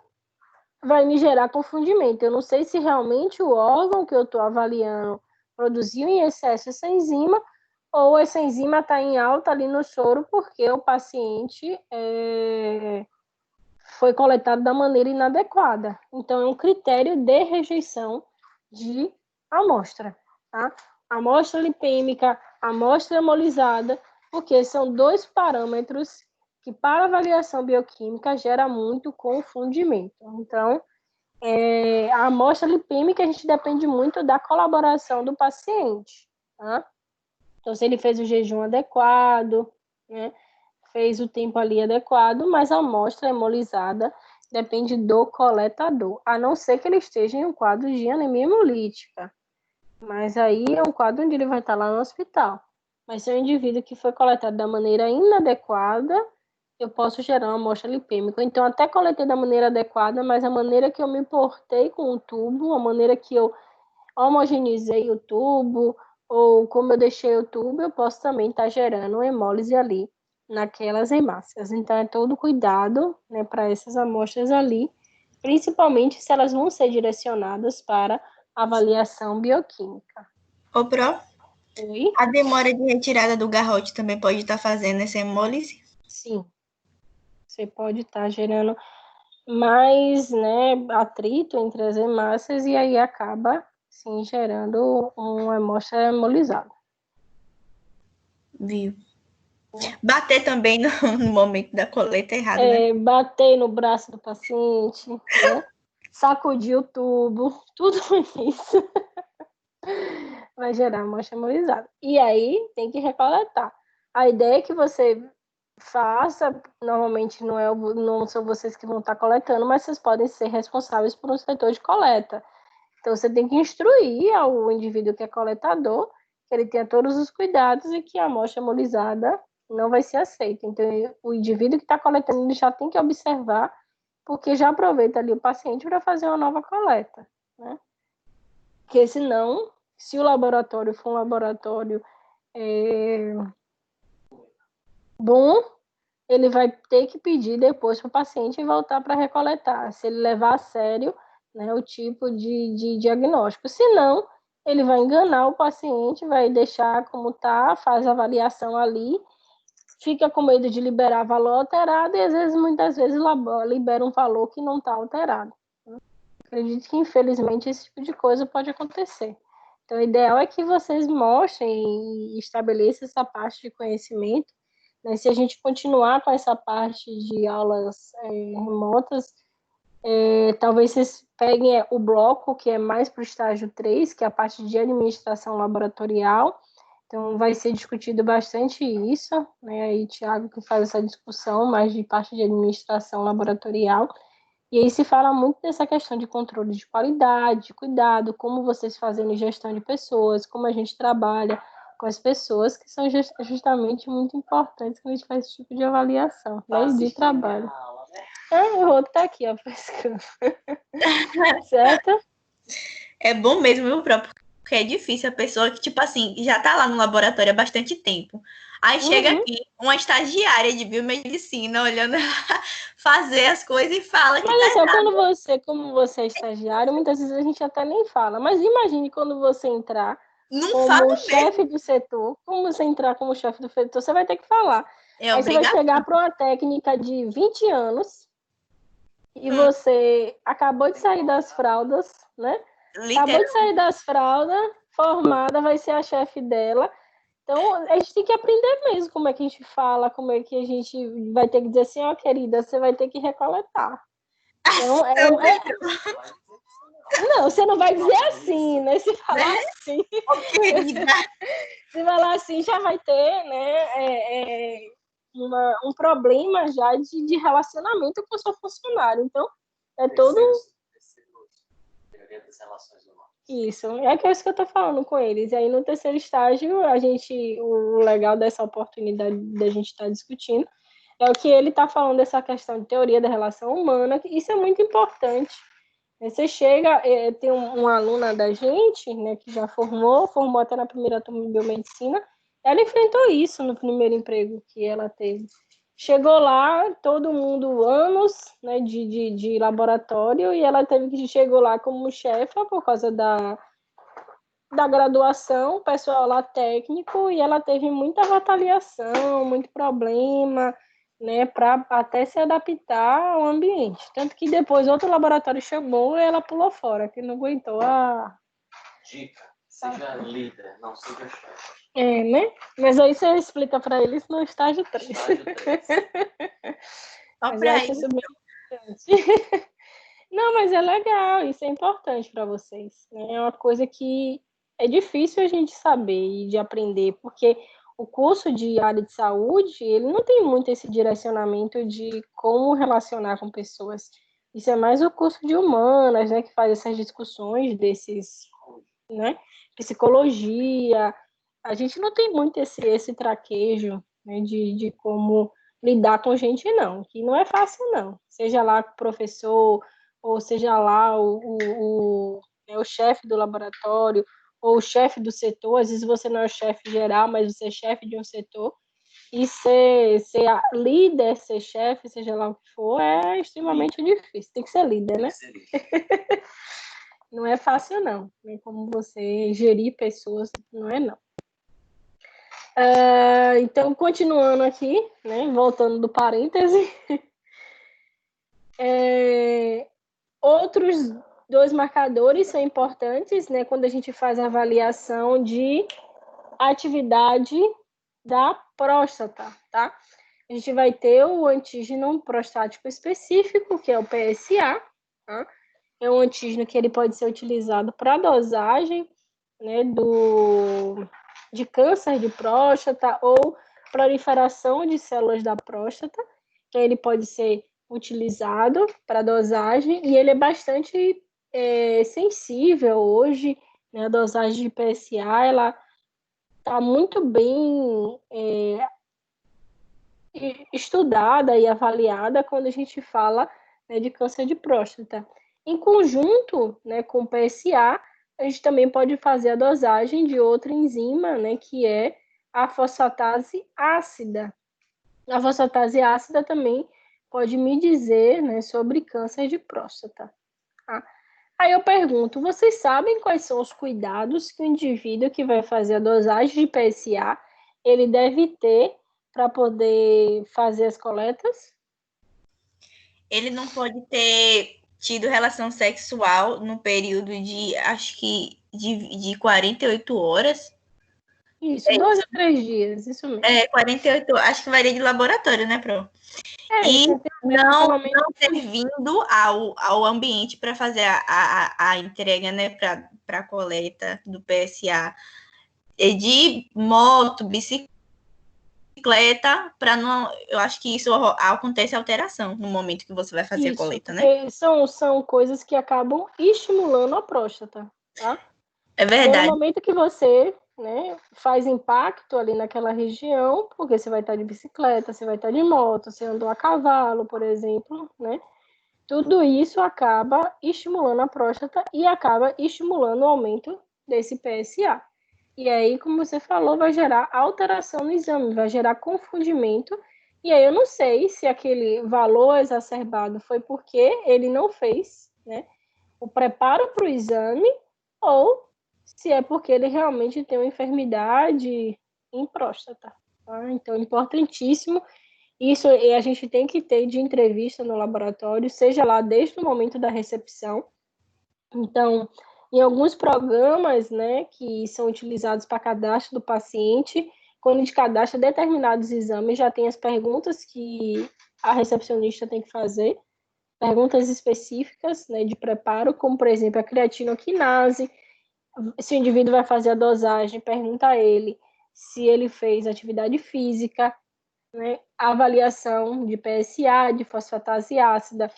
vai me gerar confundimento. Eu não sei se realmente o órgão que eu estou avaliando produziu em excesso essa enzima ou essa enzima está em alta ali no soro porque o paciente foi coletado da maneira inadequada. Então, é um critério de rejeição de amostra, tá? Amostra lipêmica, amostra hemolizada, porque são dois parâmetros que, para avaliação bioquímica, gera muito confundimento. Então, a amostra lipêmica, a gente depende muito da colaboração do paciente, tá? Então, se ele fez o jejum adequado, né? Fez o tempo ali adequado, mas a amostra hemolizada depende do coletador, a não ser que ele esteja em um quadro de anemia hemolítica. Mas aí é um quadro onde ele vai estar lá no hospital. Mas se é um indivíduo que foi coletado da maneira inadequada, eu posso gerar uma amostra lipêmica. Então, até coletei da maneira adequada, mas a maneira que eu me portei com o tubo, a maneira que eu homogeneizei o tubo, ou como eu deixei o tubo, eu posso também estar gerando hemólise ali naquelas hemácias. Então, é todo cuidado, né, para essas amostras ali, principalmente se elas vão ser direcionadas para avaliação bioquímica. Ô, Pro, Oi? a demora de retirada do garrote também pode estar fazendo essa hemólise? Sim. Você pode estar gerando mais, né, atrito entre as hemácias e aí acaba, sim, gerando uma amostra hemolizada. Viu? Bater também no momento da coleta errado, né? Bater no braço do paciente, né? Sacudir o tubo, tudo isso vai gerar amostra hemolizada. E aí tem que recoletar. A ideia é que você faça, normalmente não são vocês que vão estar coletando, mas vocês podem ser responsáveis por um setor de coleta. Então, você tem que instruir ao indivíduo que é coletador, que ele tenha todos os cuidados e que a amostra hemolizada não vai ser aceita. Então, o indivíduo que está coletando, ele já tem que observar, porque já aproveita ali o paciente para fazer uma nova coleta, né? Porque senão, se o laboratório for um laboratório bom, ele vai ter que pedir depois para o paciente voltar para recoletar, se ele levar a sério, né, o tipo de diagnóstico. Se não, ele vai enganar o paciente, vai deixar como está, faz a avaliação ali, fica com medo de liberar valor alterado e, às vezes, muitas vezes, libera um valor que não está alterado. Acredito que, infelizmente, esse tipo de coisa pode acontecer. Então, o ideal é que vocês mostrem e estabeleçam essa parte de conhecimento, né? Se a gente continuar com essa parte de aulas remotas, talvez vocês peguem o bloco que é mais para o estágio 3, que é a parte de administração laboratorial. Então, vai ser discutido bastante isso, né? Aí, Thiago, que faz essa discussão mais de parte de administração laboratorial. E aí se fala muito dessa questão de controle de qualidade, de cuidado, como vocês fazem gestão de pessoas, como a gente trabalha com as pessoas, que são justamente muito importantes quando a gente faz esse tipo de avaliação, né? De trabalho. O outro tá aqui, ó, pescando. Certo? É bom mesmo, viu, porque é difícil a pessoa que, tipo assim, já tá lá no laboratório há bastante tempo. Aí chega aqui uma estagiária de biomedicina olhando fazer as coisas e fala que Mas tá assim, como você é estagiário, muitas vezes a gente até nem fala. Mas imagine quando você entrar como chefe do setor, como você entrar como chefe do setor, você vai ter que falar. Aí você vai chegar para uma técnica de 20 anos e você acabou de sair das fraldas, né? Acabou de sair das fraldas, formada, vai ser a chefe dela. Então, a gente tem que aprender mesmo como é que a gente fala, como é que a gente vai ter que dizer assim, ó, querida, você vai ter que recoletar. Então, Não, você não vai dizer assim, né? Se falar assim, se falar assim, já vai ter, né, um problema já de relacionamento com o seu funcionário. Então, é todo... Isso, é que é isso que eu tô falando com eles. E aí, no terceiro estágio, o legal dessa oportunidade da gente estar discutindo é o que ele está falando dessa questão de teoria da relação humana, que isso é muito importante. Você chega, tem uma aluna da gente, né, que já formou até na primeira turma de biomedicina, ela enfrentou isso no primeiro emprego que ela teve. Chegou lá, todo mundo anos, né, de laboratório, e ela chegou lá como chefa por causa da graduação, o pessoal lá técnico, e ela teve muita retaliação, muito problema, né, para até se adaptar ao ambiente. Tanto que depois outro laboratório chamou e ela pulou fora, que não aguentou. Dica, seja líder, não seja chefe. Né? Mas aí você explica para eles no estágio 3. Estágio 3. Só para isso. Não, mas é legal, isso é importante para vocês. Né? É uma coisa que é difícil a gente saber e de aprender, porque o curso de área de saúde, ele não tem muito esse direcionamento de como relacionar com pessoas. Isso é mais o curso de humanas, né, que faz essas discussões desses, né, psicologia. A gente não tem muito esse traquejo, né, de como lidar com gente, não, que não é fácil, não. Seja lá o professor, ou seja lá o chefe do laboratório, ou o chefe do setor. Às vezes você não é o chefe geral, mas você é chefe de um setor, e ser líder, ser chefe, seja lá o que for, é extremamente difícil. Tem que ser líder, né? Não é fácil, não. É como você gerir pessoas, não é, não. Então, continuando aqui, né, voltando do parêntese, outros 2 marcadores são importantes, né, quando a gente faz a avaliação de atividade da próstata, tá? A gente vai ter o antígeno prostático específico, que é o PSA, tá? É um antígeno que ele pode ser utilizado para dosagem, né, de câncer de próstata ou proliferação de células da próstata. Então, ele pode ser utilizado para dosagem e ele é bastante sensível hoje, né? A dosagem de PSA, ela está muito bem estudada e avaliada quando a gente fala, né, de câncer de próstata. Em conjunto, né, com o PSA, a gente também pode fazer a dosagem de outra enzima, né, que é a fosfatase ácida. A fosfatase ácida também pode me dizer, né, sobre câncer de próstata. Tá? Aí eu pergunto, vocês sabem quais são os cuidados que o indivíduo que vai fazer a dosagem de PSA ele deve ter para poder fazer as coletas? Ele não pode ter tido relação sexual no período de, acho que, de 48 horas. Isso, 2 a 3 dias, isso mesmo. 48, acho que varia de laboratório, né, Pro? E tem que ter não pelo menos ter vindo ao ambiente para fazer a entrega, né, para a coleta do PSA de moto, bicicleta, para não. Eu acho que isso acontece alteração no momento que você vai fazer a coleta, né? porque são coisas que acabam estimulando a próstata, tá? É Então, no verdade. momento que você, né, faz impacto ali naquela região, porque você vai estar de bicicleta, você vai estar de moto, você andou a cavalo, por exemplo, né? Tudo isso acaba estimulando a próstata e acaba estimulando o aumento desse PSA. E aí, como você falou, vai gerar alteração no exame, vai gerar confundimento. E aí eu não sei se aquele valor exacerbado foi porque ele não fez, né, o preparo para o exame ou se é porque ele realmente tem uma enfermidade em próstata. Tá? Então, é importantíssimo. Isso a gente tem que ter de entrevista no laboratório, seja lá desde o momento da recepção. Então, em alguns programas, né, que são utilizados para cadastro do paciente, quando a gente cadastra determinados exames, já tem as perguntas que a recepcionista tem que fazer, perguntas específicas, né, de preparo, como, por exemplo, a creatinoquinase. Se o indivíduo vai fazer a dosagem, pergunta a ele se ele fez atividade física, né, avaliação de PSA, de fosfatase ácida,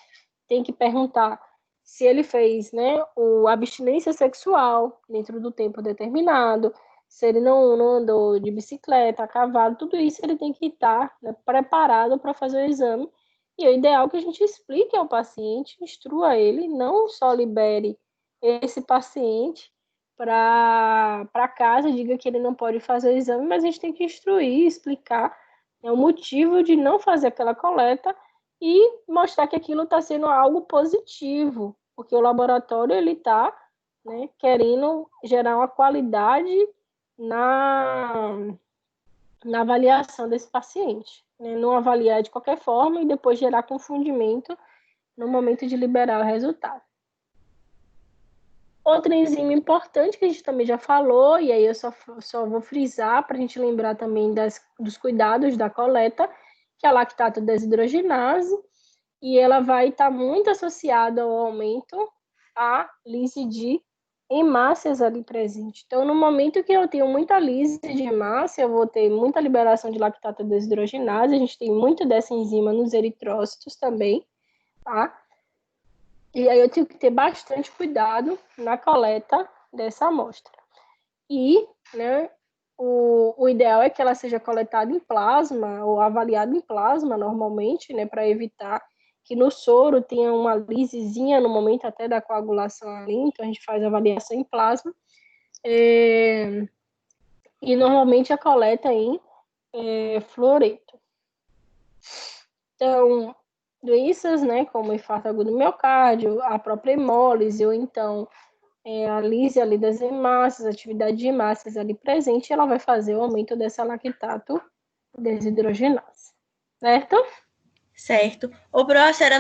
tem que perguntar se ele fez, né, a abstinência sexual dentro do tempo determinado, se ele não andou de bicicleta, a cavalo, tudo isso ele tem que estar, né, preparado para fazer o exame. E é ideal que a gente explique ao paciente, instrua ele, não só libere esse paciente para casa, diga que ele não pode fazer o exame, mas a gente tem que instruir, explicar, né, o motivo de não fazer aquela coleta e mostrar que aquilo está sendo algo positivo, porque o laboratório ele está, né, querendo gerar uma qualidade na avaliação desse paciente, né, não avaliar de qualquer forma e depois gerar confundimento no momento de liberar o resultado. Outra enzima importante que a gente também já falou, e aí eu só vou frisar para a gente lembrar também dos cuidados da coleta, que é a lactato desidrogenase, e ela vai estar muito associada ao aumento à lise de hemácias ali presente. Então, no momento que eu tenho muita lise de hemácia, eu vou ter muita liberação de lactato desidrogenase, a gente tem muito dessa enzima nos eritrócitos também, tá? E aí eu tenho que ter bastante cuidado na coleta dessa amostra. E, né, o ideal é que ela seja coletada em plasma ou avaliada em plasma normalmente, né, para evitar que no soro tenha uma lisezinha no momento até da coagulação ali, então a gente faz a avaliação em plasma. E normalmente a coleta em fluoreto. Então, doenças, né, como infarto agudo do miocárdio, a própria hemólise, ou então a lise ali das hemácias, atividade de hemácias ali presente, ela vai fazer o aumento dessa lactato desidrogenase. Certo? Certo. Ô, Pro, a senhora,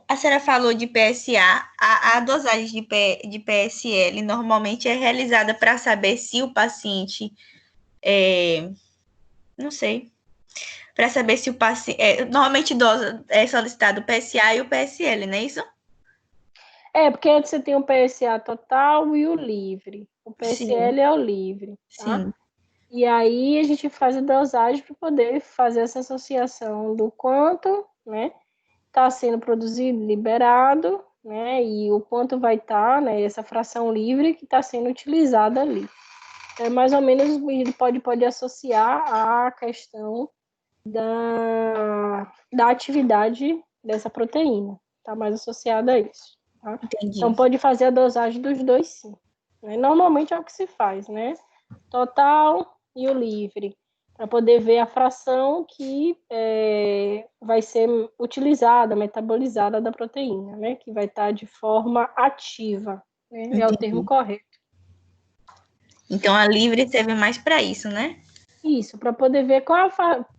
a senhora falou de PSA, a dosagem de PSL normalmente é realizada para saber se o paciente não sei, para saber se o paciente, normalmente é solicitado o PSA e o PSL, não é isso? Porque antes você tem o PSA total e o livre. O PSL é o livre, tá? Sim. E aí a gente faz a dosagem para poder fazer essa associação do quanto, né, está sendo produzido, liberado, né, e o quanto vai estar, né, essa fração livre que está sendo utilizada ali. É mais ou menos, ele pode associar a questão da atividade dessa proteína, está mais associada a isso. Tá? Entendi. Então, pode fazer a dosagem dos dois, sim. Normalmente é o que se faz, né? Total e o livre, para poder ver a fração que vai ser utilizada, metabolizada da proteína, né? Que vai estar de forma ativa, né? É o termo correto. Então, a livre serve mais para isso, né? Isso, para poder ver qual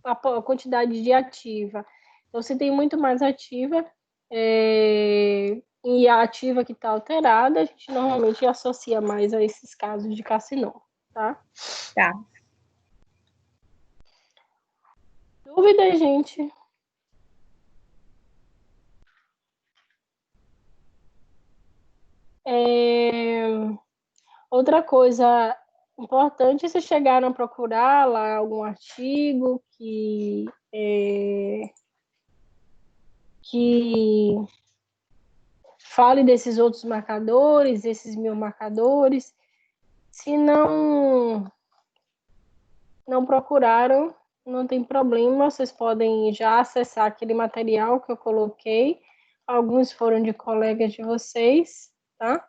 a quantidade de ativa. Então, se tem muito mais ativa e a ativa que está alterada, a gente normalmente associa mais a esses casos de carcinoma, tá? Tá. Dúvida, gente? Outra coisa importante, se chegaram a procurar lá algum artigo que fale desses outros marcadores, esses 1000 marcadores. Se não procuraram, não tem problema, vocês podem já acessar aquele material que eu coloquei. Alguns foram de colegas de vocês, tá?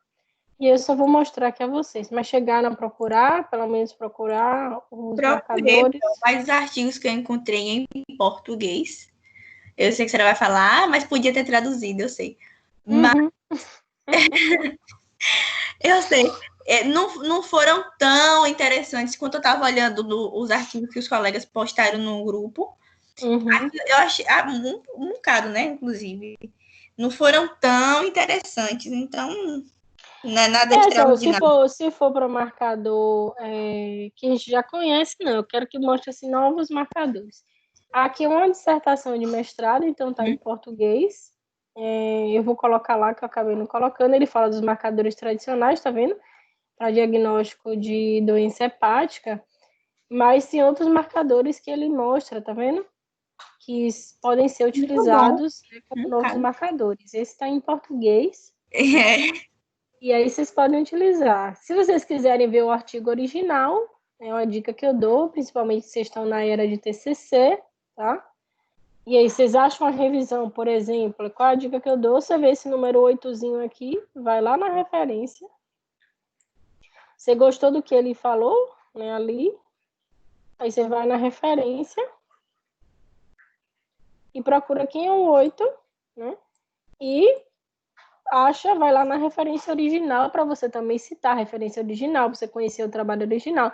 E eu só vou mostrar aqui a vocês. Mas chegaram a procurar, pelo menos procurar os marcadores. Mas os artigos que eu encontrei em português, eu sei que você vai falar, mas podia ter traduzido, eu sei. Mas eu sei. Não foram tão interessantes quanto eu estava olhando os artigos que os colegas postaram no grupo. Eu achei um bocado, né? Inclusive. Não foram tão interessantes. Então, não é nada extraordinário. Se for para marcador que a gente já conhece, não. Eu quero que mostre assim, novos marcadores. Aqui é uma dissertação de mestrado, então está em português. Eu vou colocar lá, que eu acabei não colocando. Ele fala dos marcadores tradicionais, tá vendo? Para diagnóstico de doença hepática. Mas tem outros marcadores que ele mostra, tá vendo? Que podem ser utilizados como novos marcadores. Esse está em português. E aí vocês podem utilizar. Se vocês quiserem ver o artigo original, é uma dica que eu dou, principalmente se vocês estão na era de TCC, tá? E aí vocês acham a revisão, por exemplo, qual a dica que eu dou? Você vê esse número 8zinho aqui, vai lá na referência. Você gostou do que ele falou, né, ali? Aí você vai na referência e procura quem é o 8, né? E vai lá na referência original para você também citar a referência original, para você conhecer o trabalho original.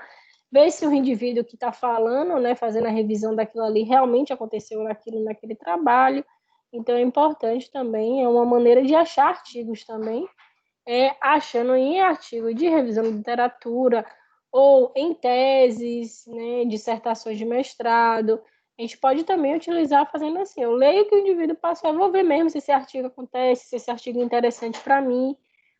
Ver se o indivíduo que está falando, né, fazendo a revisão daquilo ali, realmente aconteceu naquele trabalho. Então, é importante também, é uma maneira de achar artigos também, achando em artigo de revisão de literatura ou em teses, né, dissertações de mestrado. A gente pode também utilizar fazendo assim, eu leio o que o indivíduo passou, eu vou ver mesmo se esse artigo acontece, se esse artigo é interessante para mim,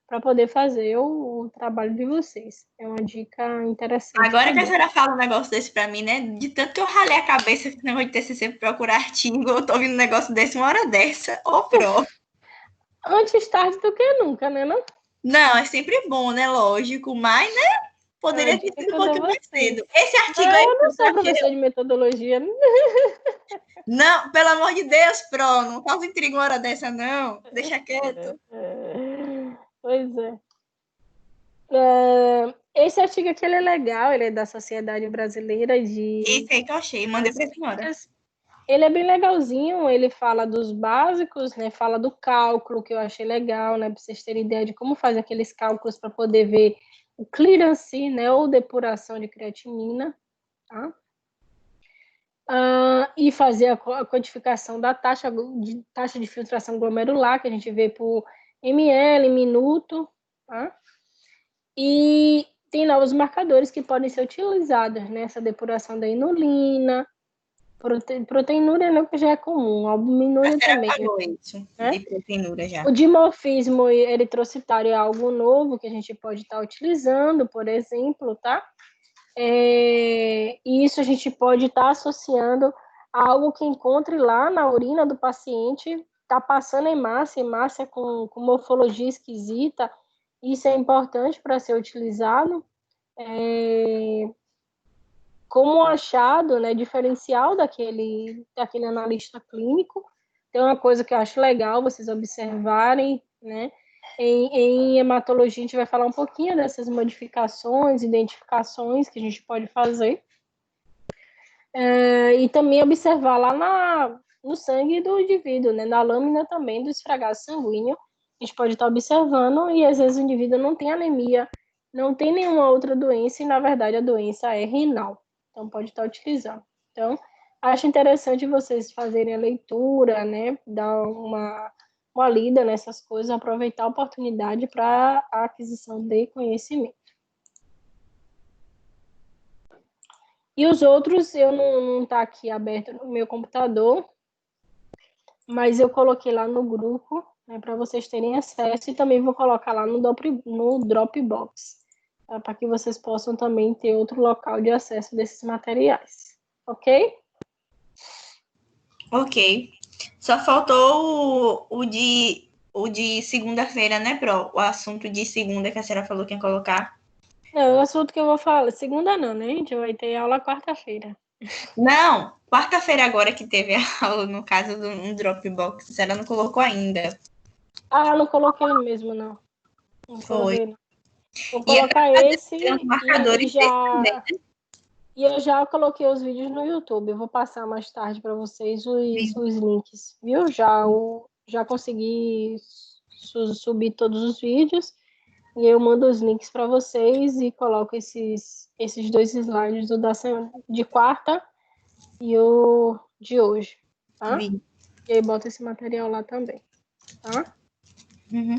para poder fazer o trabalho de vocês. É uma dica interessante. Agora que a senhora fala um negócio desse para mim, né? De tanto que eu ralei a cabeça com o negócio de TCC para procurar artigo, eu tô ouvindo um negócio desse uma hora dessa. Antes tarde do que nunca, né? Não, é sempre bom, né? Lógico, mas, né? Poderia ter sido um pouquinho mais cedo. Esse artigo aí... Eu não sou professor de metodologia. Não, pelo amor de Deus, Pro, não causa intriga uma hora dessa, não. Deixa quieto. Pois é. Esse artigo aqui ele é legal, ele é da Sociedade Brasileira de... Esse aí que eu achei, mandei para a senhora. Ele é bem legalzinho, ele fala dos básicos, né? Fala do cálculo, que eu achei legal, né? Para vocês terem ideia de como faz aqueles cálculos para poder ver o clearance, né? Ou depuração de creatinina, tá? E fazer a quantificação da taxa de filtração glomerular, que a gente vê por ml, minuto, tá? E tem novos marcadores que podem ser utilizados, né? Essa depuração da inulina, proteinúria não, que já é comum, albuminúria também. Isso, de proteinúria já. O dimorfismo eritrocitário é algo novo que a gente pode estar utilizando, por exemplo, tá? E isso a gente pode estar associando a algo que encontre lá na urina do paciente, tá passando hemácia com morfologia esquisita. Isso é importante para ser utilizado como um achado, né, diferencial daquele analista clínico. Tem uma coisa que eu acho legal vocês observarem, né? Em hematologia, a gente vai falar um pouquinho dessas modificações, identificações que a gente pode fazer. E também observar lá no sangue do indivíduo, né? Na lâmina também do esfregaço sanguíneo. A gente pode estar observando e às vezes o indivíduo não tem anemia, não tem nenhuma outra doença e, na verdade, a doença é renal, Então, pode estar utilizando. Então, acho interessante vocês fazerem a leitura, né? Dar uma lida nessas coisas, aproveitar a oportunidade para a aquisição de conhecimento. E os outros, eu não tá aqui aberto no meu computador, mas eu coloquei lá no grupo, né, para vocês terem acesso, e também vou colocar lá no Dropbox, tá, para que vocês possam também ter outro local de acesso desses materiais. Ok? Ok. Só faltou o de segunda-feira, né, Pro? O assunto de segunda que a senhora falou que ia colocar. Não, o assunto que eu vou falar, segunda não, né, gente? Vai ter aula quarta-feira. Não, quarta-feira agora que teve a aula, no caso do um Dropbox, a senhora não colocou ainda. Ah, não coloquei mesmo, não. Não Foi. coloquei, não. Vou E é colocar pra fazer esse os marcadores já... também, né? E eu já coloquei os vídeos no YouTube. Eu vou passar mais tarde para vocês os links, viu? Já consegui subir todos os vídeos e eu mando os links para vocês e coloco esses 2 slides, o de quarta e o de hoje, tá? Vi. E aí bota esse material lá também, tá? Uhum.